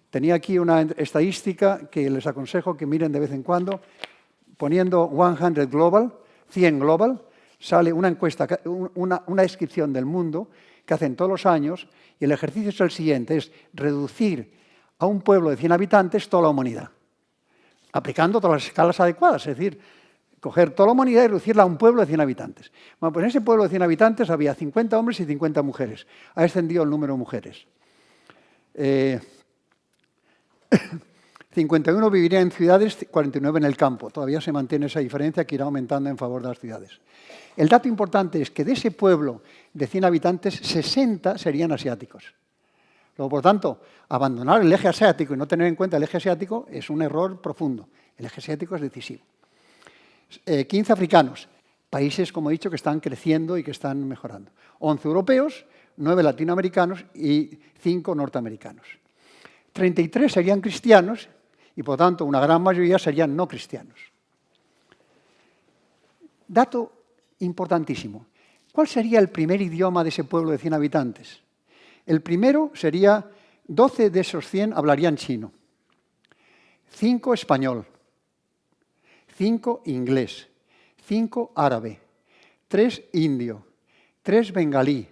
Tenía aquí una estadística que les aconsejo que miren de vez en cuando. Poniendo 100 Global, 100 Global, sale una encuesta, una descripción del mundo que hacen todos los años, y el ejercicio es el siguiente, es reducir a un pueblo de 100 habitantes toda la humanidad, aplicando todas las escalas adecuadas, es decir, coger toda la humanidad y reducirla a un pueblo de 100 habitantes. Bueno, pues en ese pueblo de 100 habitantes había 50 hombres y 50 mujeres. Ha descendido el número de mujeres. 51 vivirían en ciudades, 49 en el campo. Todavía se mantiene esa diferencia que irá aumentando en favor de las ciudades. El dato importante es que de ese pueblo de 100 habitantes, 60 serían asiáticos. Luego, por tanto, abandonar el eje asiático y no tener en cuenta el eje asiático es un error profundo. El eje asiático es decisivo. 15 africanos, países, como he dicho, que están creciendo y que están mejorando. 11 europeos, 9 latinoamericanos y 5 norteamericanos. 33 serían cristianos y, por tanto, una gran mayoría serían no cristianos. Dato importantísimo. ¿Cuál sería el primer idioma de ese pueblo de 100 habitantes? El primero sería, 12 de esos 100 hablarían chino, 5 español, 5 inglés, 5 árabe, 3 indio, 3 bengalí,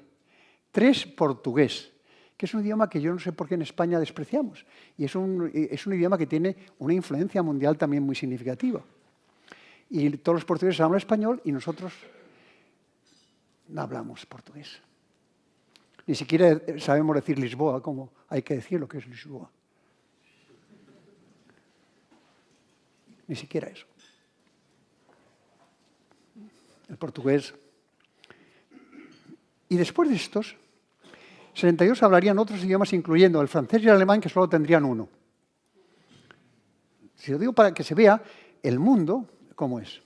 3 portugués, que es un idioma que yo no sé por qué en España despreciamos. Y es un idioma que tiene una influencia mundial también muy significativa. Y todos los portugueses hablan español y nosotros no hablamos portugués. Ni siquiera sabemos decir Lisboa, como hay que decir lo que es Lisboa. Ni siquiera eso. El portugués. Y después de estos, 62 hablarían otros idiomas, incluyendo el francés y el alemán, que solo tendrían uno. Si lo digo para que se vea el mundo cómo es.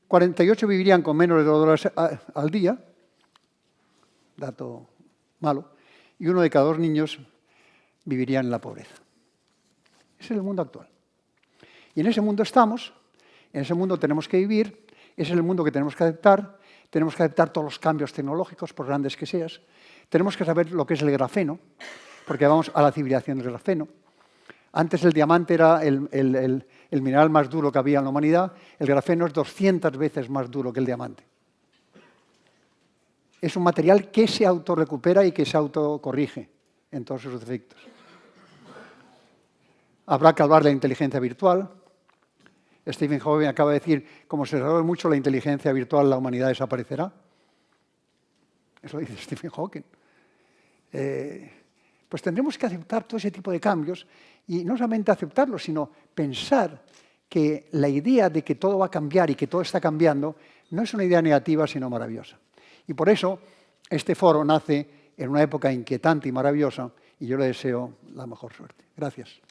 48 vivirían con menos de 2 dólares al día, dato malo, y 1 de cada 2 niños viviría en la pobreza. Ese es el mundo actual. Y en ese mundo estamos, en ese mundo tenemos que vivir, ese es el mundo que tenemos que aceptar todos los cambios tecnológicos, por grandes que seas, tenemos que saber lo que es el grafeno, porque vamos a la civilización del grafeno. Antes el diamante era el mineral más duro que había en la humanidad, el grafeno es 200 veces más duro que el diamante. Es un material que se autorrecupera y que se autocorrige en todos sus defectos. Habrá que hablar de la inteligencia virtual. Stephen Hawking acaba de decir, como se desarrolle mucho la inteligencia virtual, la humanidad desaparecerá. Eso dice Stephen Hawking. pues tendremos que aceptar todo ese tipo de cambios y no solamente aceptarlos, sino pensar que la idea de que todo va a cambiar y que todo está cambiando no es una idea negativa, sino maravillosa. Y por eso este foro nace en una época inquietante y maravillosa y yo le deseo la mejor suerte. Gracias.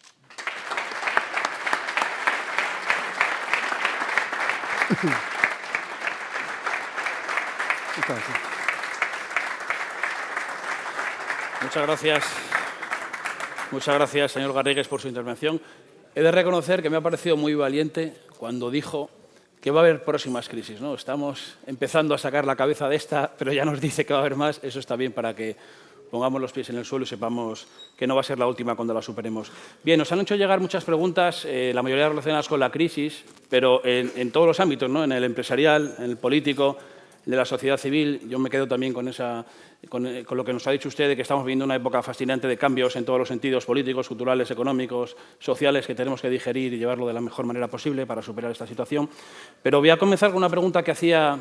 Muchas gracias. Muchas gracias, señor Garrigues, por su intervención. He de reconocer que me ha parecido muy valiente cuando dijo que va a haber próximas crisis, ¿no? Estamos empezando a sacar la cabeza de esta, pero ya nos dice que va a haber más. Eso está bien para que pongamos los pies en el suelo y sepamos que no va a ser la última cuando la superemos. Bien, nos han hecho llegar muchas preguntas, la mayoría relacionadas con la crisis, pero en todos los ámbitos, ¿no? En el empresarial, en el político, de la sociedad civil. Yo me quedo también con lo que nos ha dicho usted, de que estamos viviendo una época fascinante de cambios en todos los sentidos políticos, culturales, económicos, sociales, que tenemos que digerir y llevarlo de la mejor manera posible para superar esta situación. Pero voy a comenzar con una pregunta que hacía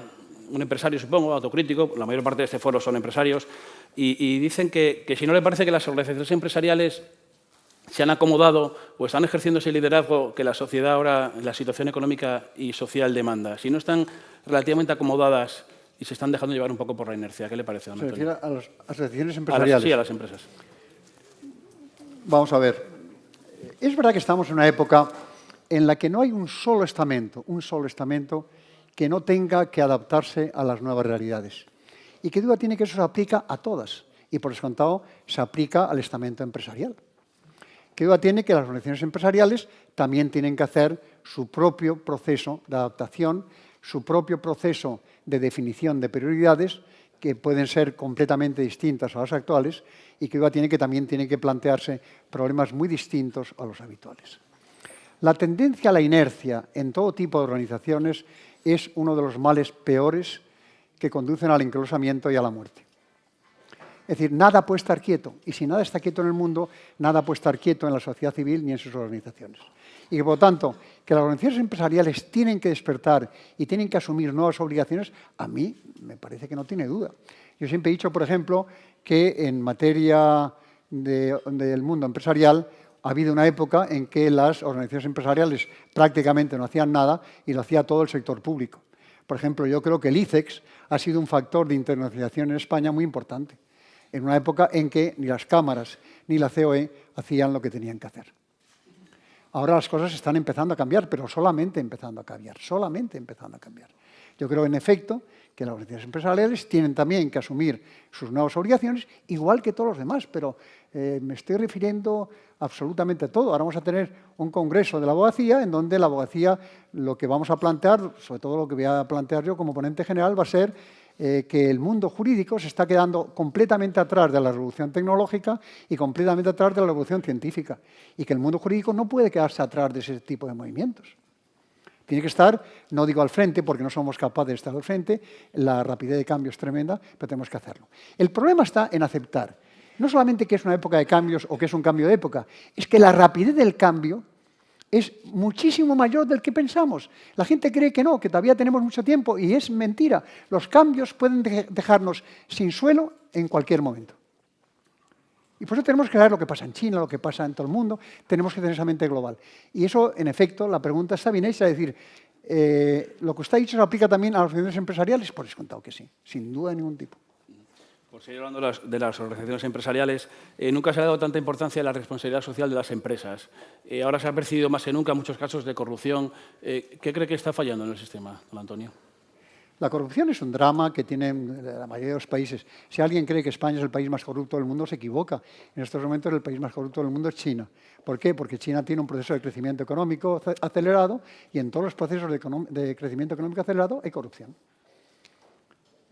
un empresario, supongo, autocrítico. La mayor parte de este foro son empresarios y dicen que si no le parece que las organizaciones empresariales se han acomodado o están ejerciendo ese liderazgo que la sociedad ahora, la situación económica y social demanda, si no están relativamente acomodadas y se están dejando llevar un poco por la inercia. ¿Qué le parece, don Antonio? ¿Se refiere a las asociaciones empresariales? Sí, a las empresas. Vamos a ver. Es verdad que estamos en una época en la que no hay un solo estamento que no tenga que adaptarse a las nuevas realidades. Y qué duda tiene que eso se aplica a todas. Y por descontado se aplica al estamento empresarial. Qué duda tiene que las organizaciones empresariales también tienen que hacer su propio proceso de adaptación, su propio proceso de definición de prioridades que pueden ser completamente distintas a las actuales y que tiene que también tiene que plantearse problemas muy distintos a los habituales. La tendencia a la inercia en todo tipo de organizaciones es uno de los males peores que conducen al encolosamiento y a la muerte. Es decir, nada puede estar quieto, y si nada está quieto en el mundo, nada puede estar quieto en la sociedad civil ni en sus organizaciones. Y que, por lo tanto, que las organizaciones empresariales tienen que despertar y tienen que asumir nuevas obligaciones, a mí me parece que no tiene duda. Yo siempre he dicho, por ejemplo, que en materia del mundo empresarial ha habido una época en que las organizaciones empresariales prácticamente no hacían nada y lo hacía todo el sector público. Por ejemplo, yo creo que el ICEX ha sido un factor de internacionalización en España muy importante, en una época en que ni las cámaras ni la COE hacían lo que tenían que hacer. Ahora las cosas están empezando a cambiar, pero solamente empezando a cambiar, Yo creo, en efecto, que las organizaciones empresariales tienen también que asumir sus nuevas obligaciones, igual que todos los demás, pero me estoy refiriendo absolutamente a todo. Ahora vamos a tener un congreso de la abogacía, en donde la abogacía, lo que vamos a plantear, sobre todo lo que voy a plantear yo como ponente general, va a ser que el mundo jurídico se está quedando completamente atrás de la revolución tecnológica y completamente atrás de la revolución científica. Y que el mundo jurídico no puede quedarse atrás de ese tipo de movimientos. Tiene que estar, no digo al frente, porque no somos capaces de estar al frente, la rapidez de cambio es tremenda, pero tenemos que hacerlo. El problema está en aceptar, no solamente que es una época de cambios o que es un cambio de época, es que la rapidez del cambio es muchísimo mayor del que pensamos. La gente cree que no, que todavía tenemos mucho tiempo, y es mentira. Los cambios pueden dejarnos sin suelo en cualquier momento. Y por eso tenemos que ver lo que pasa en China, lo que pasa en todo el mundo, tenemos que tener esa mente global. Y eso, en efecto, la pregunta está bien hecha, es decir, ¿lo que usted ha dicho se aplica también a las organizaciones empresariales? Por descontado que sí, sin duda de ningún tipo. Por seguir hablando de las organizaciones empresariales, nunca se ha dado tanta importancia a la responsabilidad social de las empresas. Ahora se ha percibido más que nunca muchos casos de corrupción. ¿Qué cree que está fallando en el sistema, don Antonio? La corrupción es un drama que tienen la mayoría de los países. Si alguien cree que España es el país más corrupto del mundo, se equivoca. En estos momentos el país más corrupto del mundo es China. ¿Por qué? Porque China tiene un proceso de crecimiento económico acelerado y en todos los procesos de crecimiento económico acelerado hay corrupción.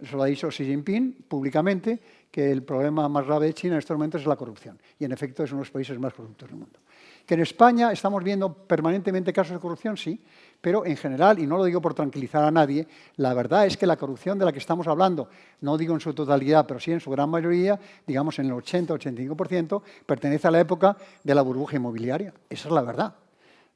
Eso lo ha dicho Xi Jinping públicamente, que el problema más grave de China en estos momentos es la corrupción. Y, en efecto, es uno de los países más corruptos del mundo. Que en España estamos viendo permanentemente casos de corrupción, sí, pero en general, y no lo digo por tranquilizar a nadie, la verdad es que la corrupción de la que estamos hablando, no digo en su totalidad, pero sí en su gran mayoría, digamos en el 80-85%, pertenece a la época de la burbuja inmobiliaria. Esa es la verdad.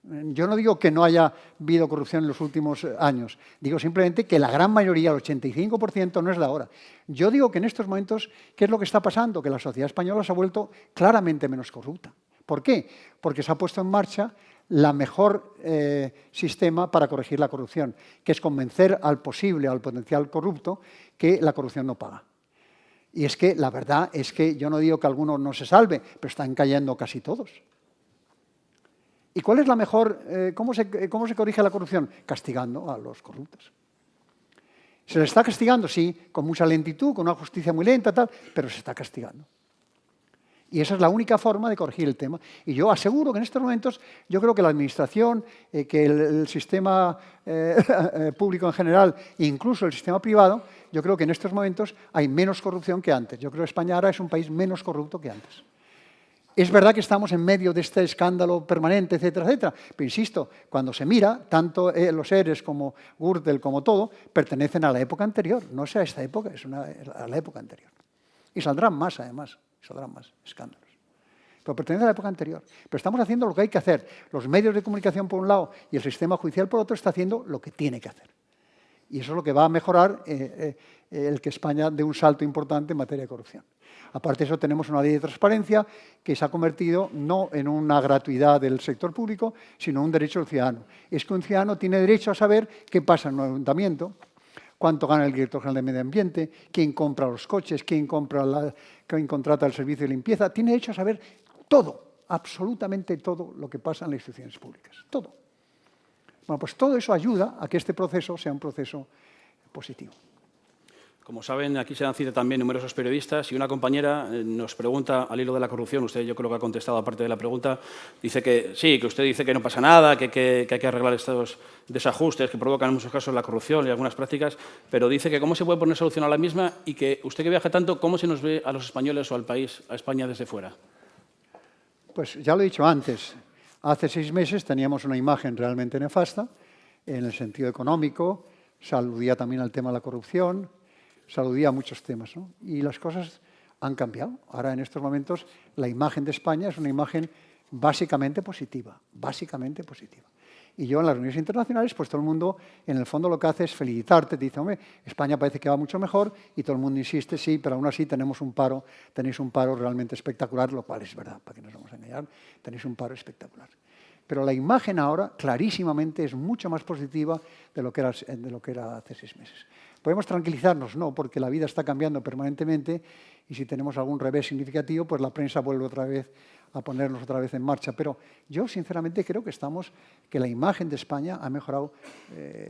Yo no digo que no haya habido corrupción en los últimos años, digo simplemente que la gran mayoría, el 85%, no es de ahora. Yo digo que en estos momentos, ¿qué es lo que está pasando? Que la sociedad española se ha vuelto claramente menos corrupta. ¿Por qué? Porque se ha puesto en marcha la mejor sistema para corregir la corrupción, que es convencer al posible, al potencial corrupto, que la corrupción no paga. Y es que la verdad es que yo no digo que alguno no se salve, pero están cayendo casi todos. ¿Y cuál es la mejor, cómo se corrige la corrupción? Castigando a los corruptos. ¿Se les está castigando? Sí, con mucha lentitud, con una justicia muy lenta, tal, pero se está castigando. Y esa es la única forma de corregir el tema. Y yo aseguro que en estos momentos, yo creo que la administración, que el sistema público en general, incluso el sistema privado, yo creo que en estos momentos hay menos corrupción que antes. Yo creo que España ahora es un país menos corrupto que antes. Es verdad que estamos en medio de este escándalo permanente, etcétera, etcétera. Pero insisto, cuando se mira, tanto los ERES como Gürtel, como todo, pertenecen a la época anterior. No es a esta época, es a la época anterior. Y saldrán más, además. Saldrán más escándalos. Pero pertenece a la época anterior. Pero estamos haciendo lo que hay que hacer. Los medios de comunicación, por un lado, y el sistema judicial, por otro, está haciendo lo que tiene que hacer. Y eso es lo que va a mejorar el que España dé un salto importante en materia de corrupción. Aparte de eso, tenemos una ley de transparencia que se ha convertido no en una gratuidad del sector público, sino en un derecho del ciudadano. Es que un ciudadano tiene derecho a saber qué pasa en un ayuntamiento, cuánto gana el director general de Medio Ambiente, quién compra los coches, quién contrata el servicio de limpieza. Tiene derecho a saber todo, absolutamente todo lo que pasa en las instituciones públicas. Todo. Bueno, pues todo eso ayuda a que este proceso sea un proceso positivo. Como saben, aquí se dan cita también numerosos periodistas y una compañera nos pregunta al hilo de la corrupción, usted yo creo que ha contestado aparte de la pregunta, dice que sí, que usted dice que no pasa nada, que hay que arreglar estos desajustes que provocan en muchos casos la corrupción y algunas prácticas, pero dice que cómo se puede poner solución a la misma y que usted que viaja tanto, ¿cómo se nos ve a los españoles o al país, a España desde fuera? Pues ya lo he dicho antes, hace 6 meses teníamos una imagen realmente nefasta en el sentido económico, se aludía también al tema de la corrupción, se aludía a muchos temas, ¿no? Y las cosas han cambiado. Ahora, en estos momentos, la imagen de España es una imagen básicamente positiva, básicamente positiva. Y yo en las reuniones internacionales, pues todo el mundo, en el fondo lo que hace es felicitarte, te dice, hombre, España parece que va mucho mejor, y todo el mundo insiste, sí, pero aún así tenéis un paro realmente espectacular, lo cual es verdad, para que nos vamos a engañar, tenéis un paro espectacular. Pero la imagen ahora, clarísimamente, es mucho más positiva de lo que era hace 6 meses. ¿Podemos tranquilizarnos? No, porque la vida está cambiando permanentemente y si tenemos algún revés significativo, pues la prensa vuelve otra vez a ponernos otra vez en marcha. Pero yo, sinceramente, creo que la imagen de España ha mejorado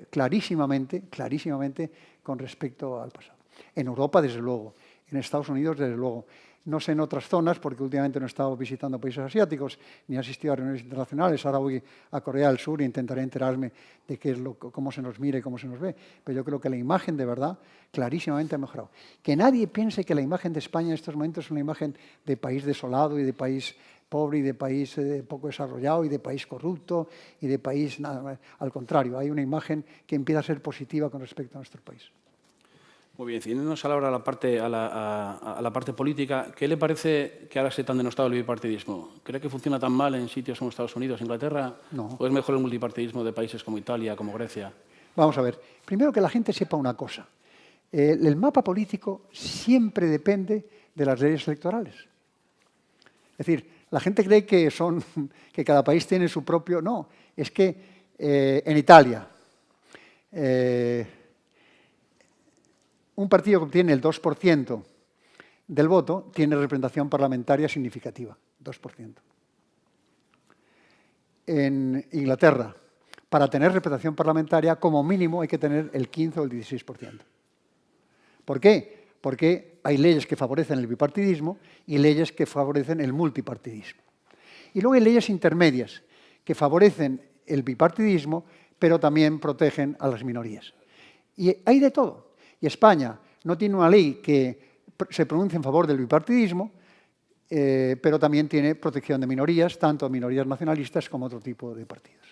clarísimamente con respecto al pasado. En Europa, desde luego. En Estados Unidos, desde luego. No sé en otras zonas, porque últimamente no he estado visitando países asiáticos, ni he asistido a reuniones internacionales. Ahora voy a Corea del Sur e intentaré enterarme de cómo se nos mira y cómo se nos ve. Pero yo creo que la imagen, de verdad, clarísimamente ha mejorado. Que nadie piense que la imagen de España en estos momentos es una imagen de país desolado y de país pobre y de país poco desarrollado y de país corrupto y de país nada. Al contrario, hay una imagen que empieza a ser positiva con respecto a nuestro país. Muy bien, ciñéndonos ahora a la parte política, ¿qué le parece que ahora esté tan denostado el bipartidismo? ¿Cree que funciona tan mal en sitios como Estados Unidos, Inglaterra? No. ¿O es mejor el multipartidismo de países como Italia, como Grecia? Vamos a ver. Primero que la gente sepa una cosa. El mapa político siempre depende de las leyes electorales. Es decir, la gente cree que cada país tiene su propio... No, es que en Italia... un partido que obtiene el 2% del voto tiene representación parlamentaria significativa, 2%. En Inglaterra, para tener representación parlamentaria, como mínimo hay que tener el 15 o el 16%. ¿Por qué? Porque hay leyes que favorecen el bipartidismo y leyes que favorecen el multipartidismo. Y luego hay leyes intermedias que favorecen el bipartidismo, pero también protegen a las minorías. Y hay de todo. Y España no tiene una ley que se pronuncie en favor del bipartidismo, pero también tiene protección de minorías, tanto minorías nacionalistas como otro tipo de partidos.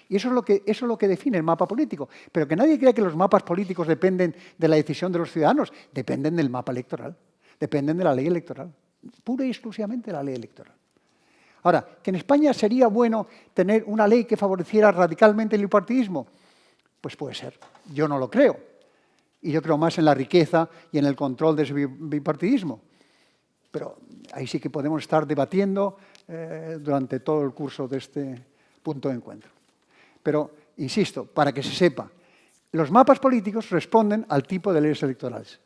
Y eso es lo que define el mapa político. Pero que nadie crea que los mapas políticos dependen de la decisión de los ciudadanos, dependen del mapa electoral, dependen de la ley electoral, pura y exclusivamente de la ley electoral. Ahora, ¿que en España sería bueno tener una ley que favoreciera radicalmente el bipartidismo? Pues puede ser. Yo no lo creo. Y yo creo más en la riqueza y en el control de ese bipartidismo. Pero ahí sí que podemos estar debatiendo durante todo el curso de este punto de encuentro. Pero, insisto, para que se sepa, los mapas políticos responden al tipo de leyes electorales.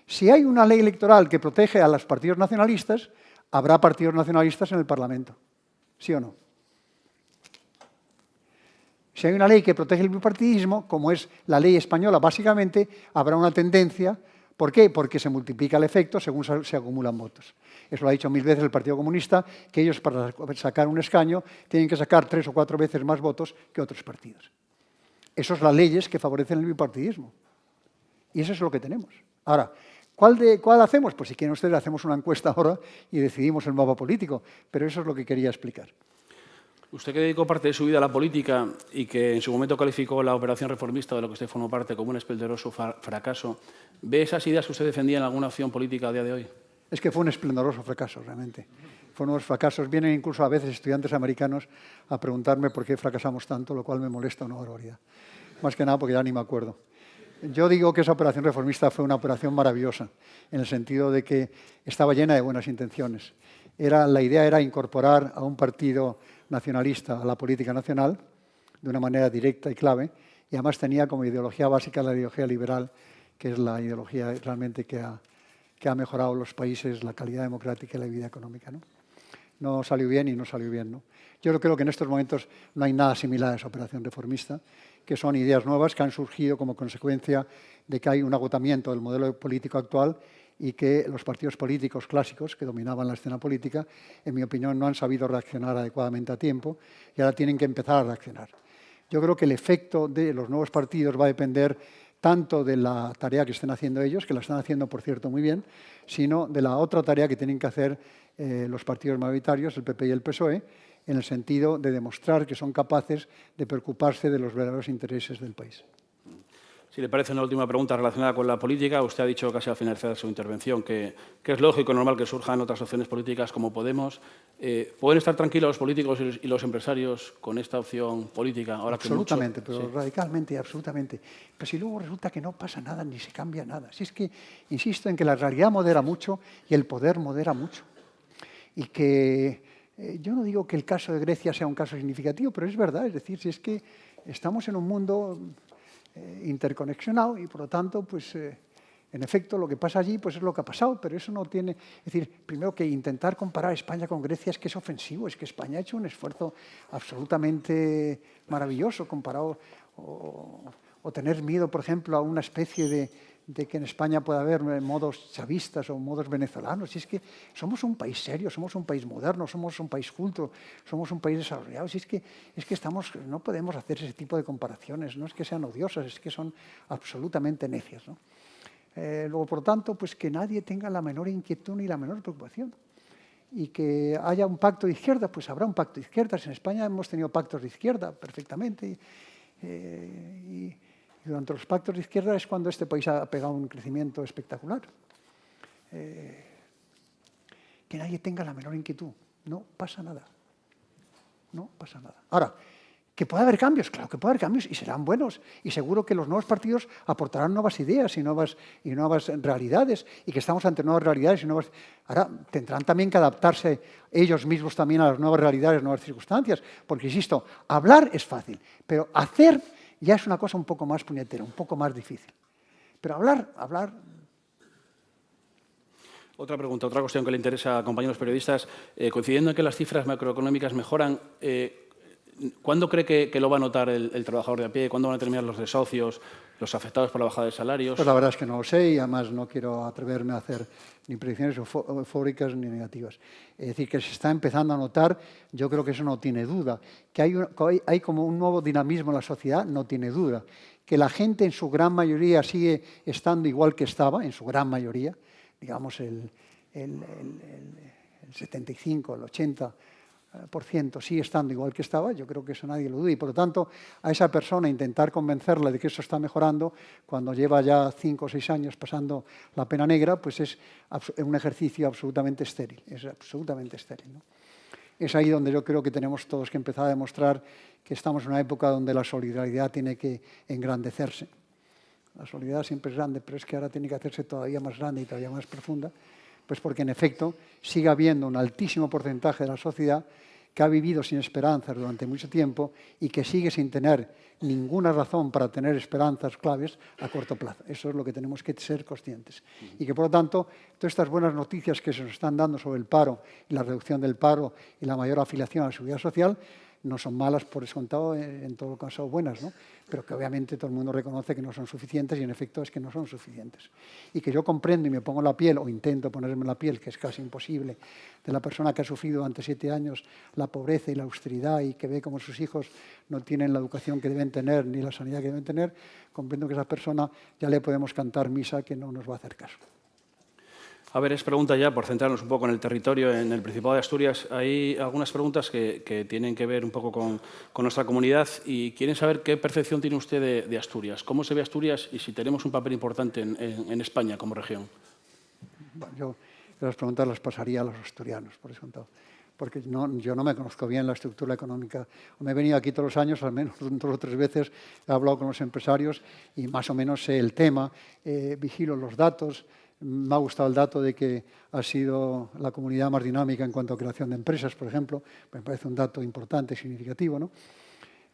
Si hay una ley electoral que protege a los partidos nacionalistas, habrá partidos nacionalistas en el Parlamento. ¿Sí o no? Si hay una ley que protege el bipartidismo, como es la ley española básicamente, habrá una tendencia. ¿Por qué? Porque se multiplica el efecto según se acumulan votos. Eso lo ha dicho 1000 veces el Partido Comunista, que ellos para sacar un escaño tienen que sacar 3 o 4 veces más votos que otros partidos. Esas son las leyes que favorecen el bipartidismo. Y eso es lo que tenemos. Ahora, ¿cuál hacemos? Pues si quieren ustedes hacemos una encuesta ahora y decidimos el mapa político. Pero eso es lo que quería explicar. Usted que dedicó parte de su vida a la política y que en su momento calificó la operación reformista de lo que usted formó parte como un esplendoroso fracaso, ¿ve esas ideas que usted defendía en alguna opción política a día de hoy? Es que fue un esplendoroso fracaso, realmente. Fueron unos fracasos. Vienen incluso a veces estudiantes americanos a preguntarme por qué fracasamos tanto, lo cual me molesta una barbaridad. Más que nada porque ya ni me acuerdo. Yo digo que esa operación reformista fue una operación maravillosa, en el sentido de que estaba llena de buenas intenciones. La idea era incorporar a un partido nacionalista a la política nacional de una manera directa y clave, y además tenía como ideología básica la ideología liberal, que es la ideología realmente que ha mejorado los países, la calidad democrática y la vida económica, ¿no? No salió bien y no salió bien, ¿no? Yo creo que en estos momentos no hay nada similar a esa operación reformista, que son ideas nuevas que han surgido como consecuencia de que hay un agotamiento del modelo político actual y que los partidos políticos clásicos que dominaban la escena política, en mi opinión, no han sabido reaccionar adecuadamente a tiempo y ahora tienen que empezar a reaccionar. Yo creo que el efecto de los nuevos partidos va a depender tanto de la tarea que estén haciendo ellos, que la están haciendo, por cierto, muy bien, sino de la otra tarea que tienen que hacer los partidos mayoritarios, el PP y el PSOE, en el sentido de demostrar que son capaces de preocuparse de los verdaderos intereses del país. Si le parece una última pregunta relacionada con la política, usted ha dicho casi al finalizar su intervención que es lógico y normal que surjan otras opciones políticas como Podemos. ¿Pueden estar tranquilos los políticos y los empresarios con esta opción política? Ahora absolutamente, que mucho, pero sí. Radicalmente, absolutamente. Pero si luego resulta que no pasa nada ni se cambia nada. Si es que insisto en que la realidad modera mucho y el poder modera mucho. Y que yo no digo que el caso de Grecia sea un caso significativo, pero es verdad. Es decir, si es que estamos en un mundo interconexionado y, por lo tanto, pues, en efecto, lo que pasa allí pues, es lo que ha pasado, pero eso no tiene... Es decir, primero que intentar comparar España con Grecia es que es ofensivo, es que España ha hecho un esfuerzo absolutamente maravilloso comparado o tener miedo, por ejemplo, a una especie de que en España pueda haber modos chavistas o modos venezolanos. Y es que somos un país serio, somos un país moderno, somos un país culto, somos un país desarrollado. Y es que no podemos hacer ese tipo de comparaciones, no es que sean odiosas, es que son absolutamente necias, ¿no? Luego, por tanto, pues que nadie tenga la menor inquietud ni la menor preocupación. Y que haya un pacto de izquierda, pues habrá un pacto de izquierdas. En España hemos tenido pactos de izquierda perfectamente. Y durante los pactos de izquierda es cuando este país ha pegado un crecimiento espectacular. Que nadie tenga la menor inquietud. No pasa nada. No pasa nada. Ahora, ¿que puede haber cambios? Claro que puede haber cambios y serán buenos. Y seguro que los nuevos partidos aportarán nuevas ideas y nuevas realidades y que estamos ante nuevas realidades y nuevas... Ahora, tendrán también que adaptarse ellos mismos también a las nuevas realidades, nuevas circunstancias. Porque, insisto, hablar es fácil, pero hacer ya es una cosa un poco más puñetera, un poco más difícil. Pero hablar... Otra pregunta, otra cuestión que le interesa a compañeros periodistas. Coincidiendo en que las cifras macroeconómicas mejoran, ¿cuándo cree que lo va a notar el trabajador de a pie? ¿Cuándo van a terminar los desahucios, los afectados por la bajada de salarios? Pues la verdad es que no lo sé y además no quiero atreverme a hacer ni predicciones eufóricas ni negativas. Es decir, que se está empezando a notar, yo creo que eso no tiene duda. Que hay como un nuevo dinamismo en la sociedad, no tiene duda. Que la gente en su gran mayoría sigue estando igual que estaba, en su gran mayoría, digamos el 75, el 80%, sigue estando igual que estaba, yo creo que eso nadie lo duda. Y por lo tanto, a esa persona intentar convencerla de que eso está mejorando, cuando lleva ya 5 o 6 años pasando la pena negra, pues es un ejercicio absolutamente estéril, es absolutamente estéril, ¿no? Es ahí donde yo creo que tenemos todos que empezar a demostrar que estamos en una época donde la solidaridad tiene que engrandecerse. La solidaridad siempre es grande, pero es que ahora tiene que hacerse todavía más grande y todavía más profunda, pues porque en efecto sigue habiendo un altísimo porcentaje de la sociedad que ha vivido sin esperanzas durante mucho tiempo y que sigue sin tener ninguna razón para tener esperanzas claves a corto plazo. Eso es lo que tenemos que ser conscientes. Y que, por lo tanto, todas estas buenas noticias que se nos están dando sobre el paro y la reducción del paro y la mayor afiliación a la seguridad social no son malas, por descontado, en todo caso buenas, ¿no? Pero que obviamente todo el mundo reconoce que no son suficientes y en efecto es que no son suficientes. Y que yo comprendo y me pongo en la piel, o intento ponerme en la piel, que es casi imposible, de la persona que ha sufrido durante 7 años la pobreza y la austeridad y que ve como sus hijos no tienen la educación que deben tener ni la sanidad que deben tener, comprendo que a esa persona ya le podemos cantar misa que no nos va a hacer caso. A ver, es pregunta ya, por centrarnos un poco en el territorio, en el Principado de Asturias. Hay algunas preguntas que tienen que ver un poco con nuestra comunidad y quieren saber qué percepción tiene usted de Asturias, cómo se ve Asturias y si tenemos un papel importante en España como región. Bueno, yo las preguntas las pasaría a los asturianos, por eso, porque yo no me conozco bien la estructura económica. Me he venido aquí todos los años, al menos 2 o 3 veces, he hablado con los empresarios y más o menos sé el tema, vigilo los datos. Me ha gustado el dato de que ha sido la comunidad más dinámica en cuanto a creación de empresas, por ejemplo. Me parece un dato importante y significativo, ¿no?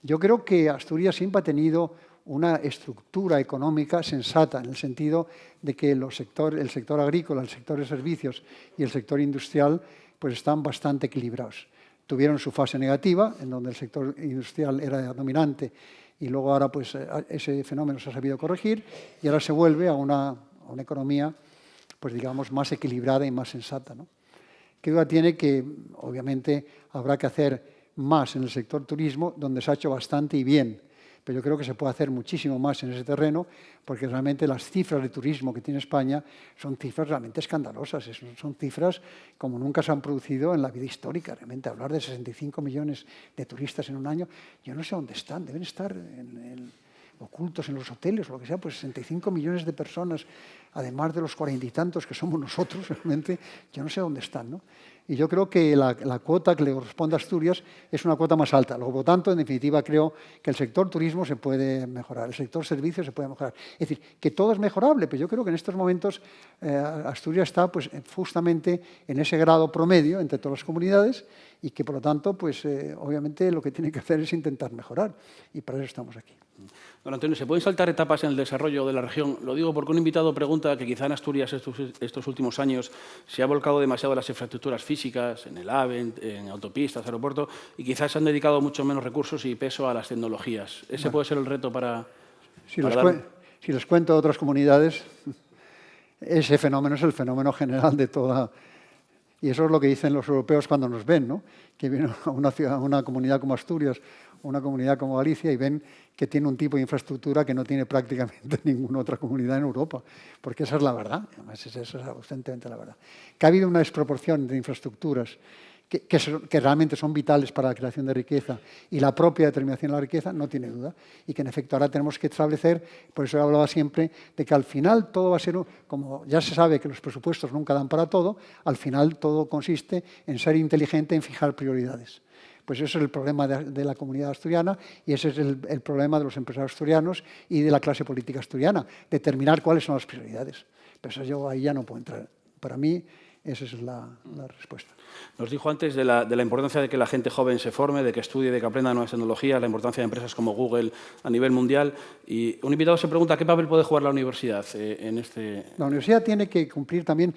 Yo creo que Asturias siempre ha tenido una estructura económica sensata, en el sentido de que el sector agrícola, el sector de servicios y el sector industrial pues están bastante equilibrados. Tuvieron su fase negativa, en donde el sector industrial era dominante, y luego ahora pues ese fenómeno se ha sabido corregir, y ahora se vuelve a una economía pues digamos, más equilibrada y más sensata, ¿no? ¿Qué duda tiene que, obviamente, habrá que hacer más en el sector turismo, donde se ha hecho bastante y bien? Pero yo creo que se puede hacer muchísimo más en ese terreno, porque realmente las cifras de turismo que tiene España son cifras realmente escandalosas, son cifras como nunca se han producido en la vida histórica. Realmente hablar de 65 millones de turistas en un año, yo no sé dónde están, deben estar ocultos en los hoteles o lo que sea, pues 65 millones de personas, además de los 40 y tantos que somos nosotros, realmente, yo no sé dónde están, ¿no? Y yo creo que la cuota que le corresponde a Asturias es una cuota más alta. Luego, por tanto, en definitiva, creo que el sector turismo se puede mejorar, el sector servicios se puede mejorar. Es decir, que todo es mejorable, pero yo creo que en estos momentos Asturias está pues, justamente en ese grado promedio entre todas las comunidades y que, por lo tanto, pues, obviamente lo que tiene que hacer es intentar mejorar. Y para eso estamos aquí. Don Antonio, ¿se pueden saltar etapas en el desarrollo de la región? Lo digo porque un invitado pregunta que quizá en Asturias estos últimos años se ha volcado demasiado las infraestructuras físicas, en el AVE, en autopistas, aeropuertos, y quizás se han dedicado mucho menos recursos y peso a las tecnologías. ¿Ese puede ser el reto para si les cuento de otras comunidades, ese fenómeno es el fenómeno general de toda. Y eso es lo que dicen los europeos cuando nos ven, ¿no? Que vienen a una comunidad como Asturias, una comunidad como Galicia y ven que tiene un tipo de infraestructura que no tiene prácticamente ninguna otra comunidad en Europa, porque esa es la verdad, además eso es auténticamente la verdad. Que ha habido una desproporción de infraestructuras que realmente son vitales para la creación de riqueza y la propia determinación de la riqueza, no tiene duda, y que en efecto ahora tenemos que establecer, por eso he hablado siempre, de que al final todo va a ser, como ya se sabe que los presupuestos nunca dan para todo, al final todo consiste en ser inteligente, en fijar prioridades. Pues ese es el problema de la comunidad asturiana y ese es el problema de los empresarios asturianos y de la clase política asturiana, determinar cuáles son las prioridades. Pero eso yo ahí ya no puedo entrar. Para mí, esa es la respuesta. Nos dijo antes de la importancia de que la gente joven se forme, de que estudie, de que aprenda nuevas tecnologías, la importancia de empresas como Google a nivel mundial. Y un invitado se pregunta qué papel puede jugar la universidad en este. La universidad tiene que cumplir también.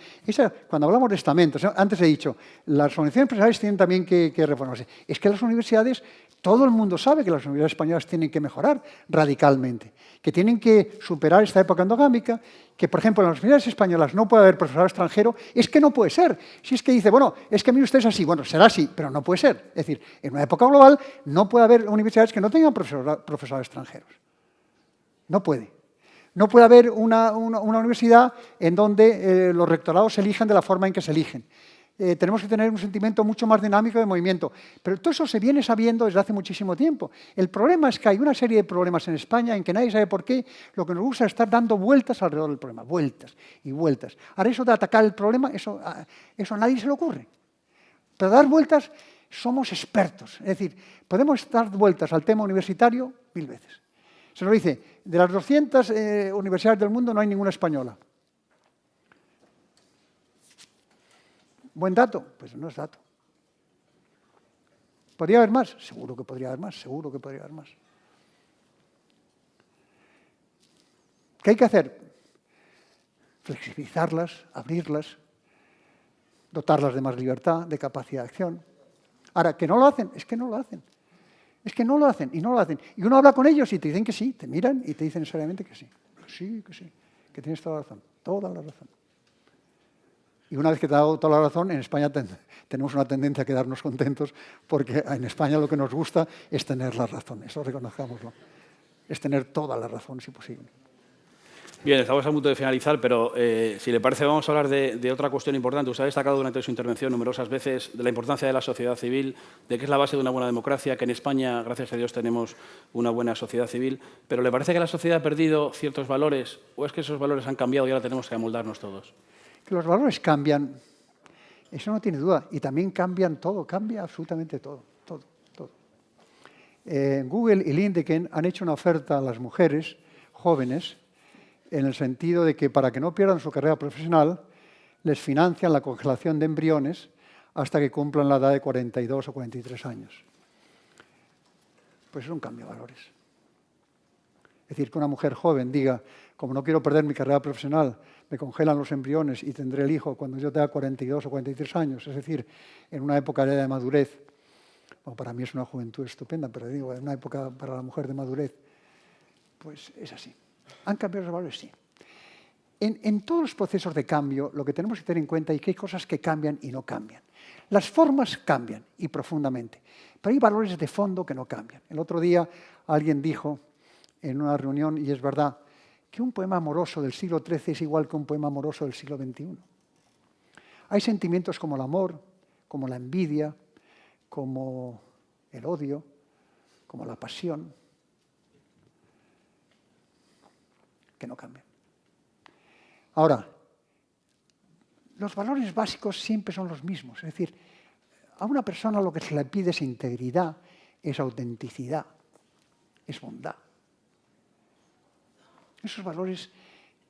Cuando hablamos de estamentos, antes he dicho, las organizaciones empresariales tienen también que reformarse. Es que las universidades, todo el mundo sabe que las universidades españolas tienen que mejorar radicalmente, que tienen que superar esta época endogámica, que, por ejemplo, en las universidades españolas no puede haber profesorado extranjero, es que no puede ser. Si es que dice, bueno, es que mire usted es así, bueno, será así, pero no puede ser. Es decir, en una época global no puede haber universidades que no tengan profesorados extranjeros. No puede. No puede haber una universidad en donde los rectorados se elijan de la forma en que se eligen. Tenemos que tener un sentimiento mucho más dinámico de movimiento. Pero todo eso se viene sabiendo desde hace muchísimo tiempo. El problema es que hay una serie de problemas en España en que nadie sabe por qué. Lo que nos gusta es estar dando vueltas alrededor del problema, vueltas y vueltas. Ahora eso de atacar el problema, eso a nadie se le ocurre. Pero dar vueltas, Somos expertos. Es decir, podemos dar vueltas al tema universitario 1000 veces. Se nos dice, de las 200 universidades del mundo no hay ninguna española. ¿Buen dato? Pues no es dato. ¿Podría haber más? Seguro que podría haber más, seguro que podría haber más. ¿Qué hay que hacer? Flexibilizarlas, abrirlas, dotarlas de más libertad, de capacidad de acción. Ahora, ¿que no lo hacen? Es que no lo hacen. Es que no lo hacen y no lo hacen. Y uno habla con ellos y te dicen que sí, te miran y te dicen necesariamente que sí. Que sí, que tienes toda la razón, toda la razón. Y una vez que te ha dado toda la razón, en España tenemos una tendencia a quedarnos contentos porque en España lo que nos gusta es tener la razón, eso reconozcámoslo. Es tener toda la razón, si posible. Bien, estamos a punto de finalizar, pero si le parece vamos a hablar de otra cuestión importante. Usted ha destacado durante su intervención numerosas veces de la importancia de la sociedad civil, de que es la base de una buena democracia, que en España, gracias a Dios, tenemos una buena sociedad civil. Pero ¿le parece que la sociedad ha perdido ciertos valores o es que esos valores han cambiado y ahora tenemos que amoldarnos todos? Que los valores cambian, eso no tiene duda. Y también cambian todo, cambia absolutamente todo. Google y LinkedIn han hecho una oferta a las mujeres jóvenes en el sentido de que para que no pierdan su carrera profesional, les financian la congelación de embriones hasta que cumplan la edad de 42 o 43 años. Pues es un cambio de valores. Es decir, que una mujer joven diga, como no quiero perder mi carrera profesional, me congelan los embriones y tendré el hijo cuando yo tenga 42 o 43 años, es decir, en una época de madurez. Bueno, para mí es una juventud estupenda, pero digo, en una época para la mujer de madurez, pues es así. ¿Han cambiado los valores? Sí. En todos los procesos de cambio, lo que tenemos que tener en cuenta es que hay cosas que cambian y no cambian. Las formas cambian, y profundamente, pero hay valores de fondo que no cambian. El otro día alguien dijo en una reunión, y es verdad, que un poema amoroso del siglo XIII es igual que un poema amoroso del siglo XXI. Hay sentimientos como el amor, como la envidia, como el odio, como la pasión, que no cambian. Ahora, los valores básicos siempre son los mismos. Es decir, a una persona lo que se le pide es integridad, es autenticidad, es bondad. Esos valores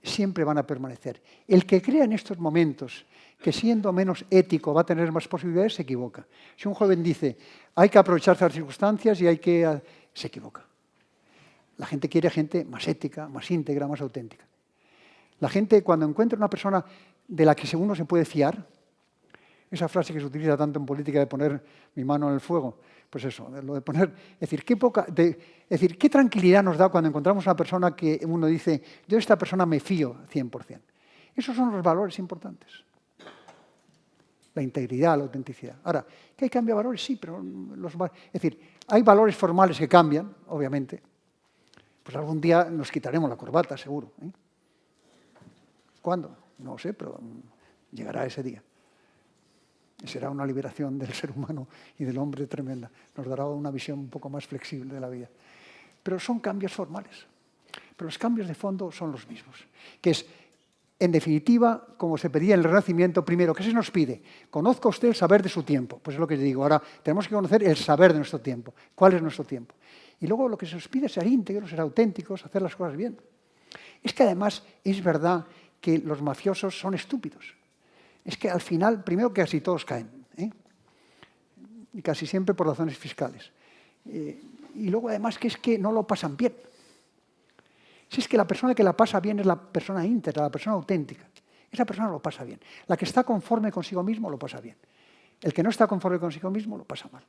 siempre van a permanecer. El que crea en estos momentos que siendo menos ético va a tener más posibilidades, se equivoca. Si un joven dice, hay que aprovecharse de las circunstancias y hay que... se equivoca. La gente quiere gente más ética, más íntegra, más auténtica. La gente, cuando encuentra una persona de la que según no se puede fiar, esa frase que se utiliza tanto en política de poner mi mano en el fuego, pues eso, lo de poner, es decir, qué tranquilidad nos da cuando encontramos una persona que uno dice, yo de esta persona me fío 100%. Esos son los valores importantes. La integridad, la autenticidad. Ahora, ¿que hay cambio de valores? Sí, pero es decir, hay valores formales que cambian, obviamente. Pues algún día nos quitaremos la corbata, seguro. ¿Cuándo? No sé, pero llegará ese día. Será una liberación del ser humano y del hombre tremenda. Nos dará una visión un poco más flexible de la vida. Pero son cambios formales. Pero los cambios de fondo son los mismos. Que es, en definitiva, como se pedía en el Renacimiento, primero, ¿qué se nos pide? Conozca usted el saber de su tiempo. Pues es lo que le digo. Ahora, tenemos que conocer el saber de nuestro tiempo. ¿Cuál es nuestro tiempo? Y luego lo que se nos pide es ser íntegros, ser auténticos, hacer las cosas bien. Es que además es verdad que los mafiosos son estúpidos. Es que al final, primero que casi todos caen, y casi siempre por razones fiscales. Y luego además que es que no lo pasan bien. Si es que la persona que la pasa bien es la persona íntegra, la persona auténtica. Esa persona lo pasa bien. La que está conforme consigo mismo lo pasa bien. El que no está conforme consigo mismo lo pasa mal.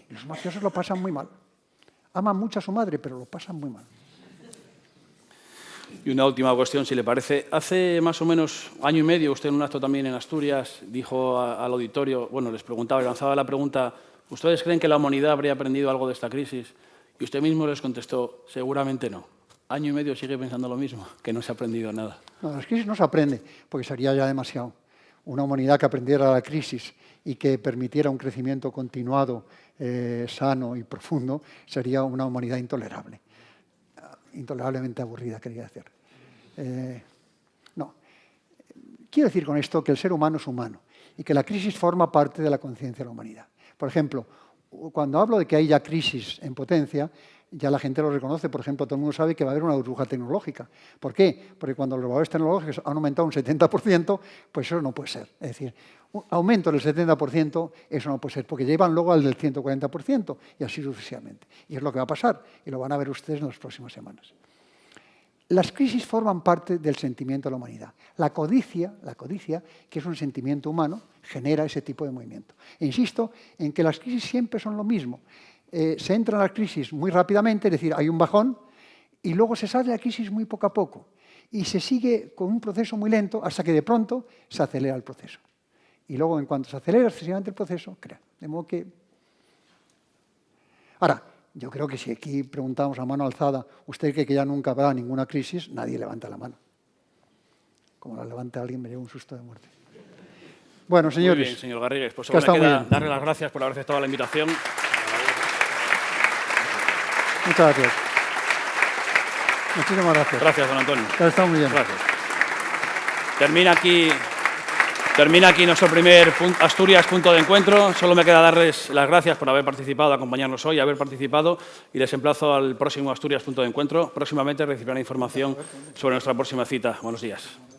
Y los mafiosos lo pasan muy mal. Aman mucho a su madre, pero lo pasan muy mal. Y una última cuestión, si le parece. Hace más o menos año y medio, usted en un acto también en Asturias dijo al auditorio, bueno, les preguntaba, lanzaba la pregunta, ¿ustedes creen que la humanidad habría aprendido algo de esta crisis? Y usted mismo les contestó, seguramente no. Año y medio sigue pensando lo mismo, que no se ha aprendido nada. No, las crisis no se aprende, porque sería ya demasiado. Una humanidad que aprendiera la crisis y que permitiera un crecimiento continuado, sano y profundo, sería una humanidad intolerable. Intolerablemente aburrida, quería decir. No. Quiero decir con esto que el ser humano es humano y que la crisis forma parte de la conciencia de la humanidad. Por ejemplo, cuando hablo de que hay ya crisis en potencia, ya la gente lo reconoce. Por ejemplo, todo el mundo sabe que va a haber una burbuja tecnológica. ¿Por qué? Porque cuando los valores tecnológicos han aumentado un 70%, pues eso no puede ser. Es decir, un aumento del 70%, eso no puede ser, porque llevan luego al del 140% y así sucesivamente. Y es lo que va a pasar, y lo van a ver ustedes en las próximas semanas. Las crisis forman parte del sentimiento de la humanidad. La codicia, que es un sentimiento humano, genera ese tipo de movimiento. E insisto en que las crisis siempre son lo mismo. Se entra en la crisis muy rápidamente, es decir, hay un bajón, y luego se sale de la crisis muy poco a poco. Y se sigue con un proceso muy lento hasta que de pronto se acelera el proceso. Y luego, en cuanto se acelera excesivamente el proceso, crea. De modo que... Ahora, yo creo que si aquí preguntamos a mano alzada, ¿usted cree que ya nunca habrá ninguna crisis? Nadie levanta la mano. Como la levanta alguien, me lleva un susto de muerte. Bueno, señores. Muy bien, señor Garrigues. Pues solo me queda darle las gracias por haber aceptado la invitación. Muchas gracias. Muchísimas gracias. Gracias, don Antonio. Ha estado muy bien. Gracias. Termina aquí nuestro primer Asturias Punto de Encuentro. Solo me queda darles las gracias por haber participado, acompañarnos hoy, haber participado, y les emplazo al próximo Asturias Punto de Encuentro. Próximamente recibirán información sobre nuestra próxima cita. Buenos días.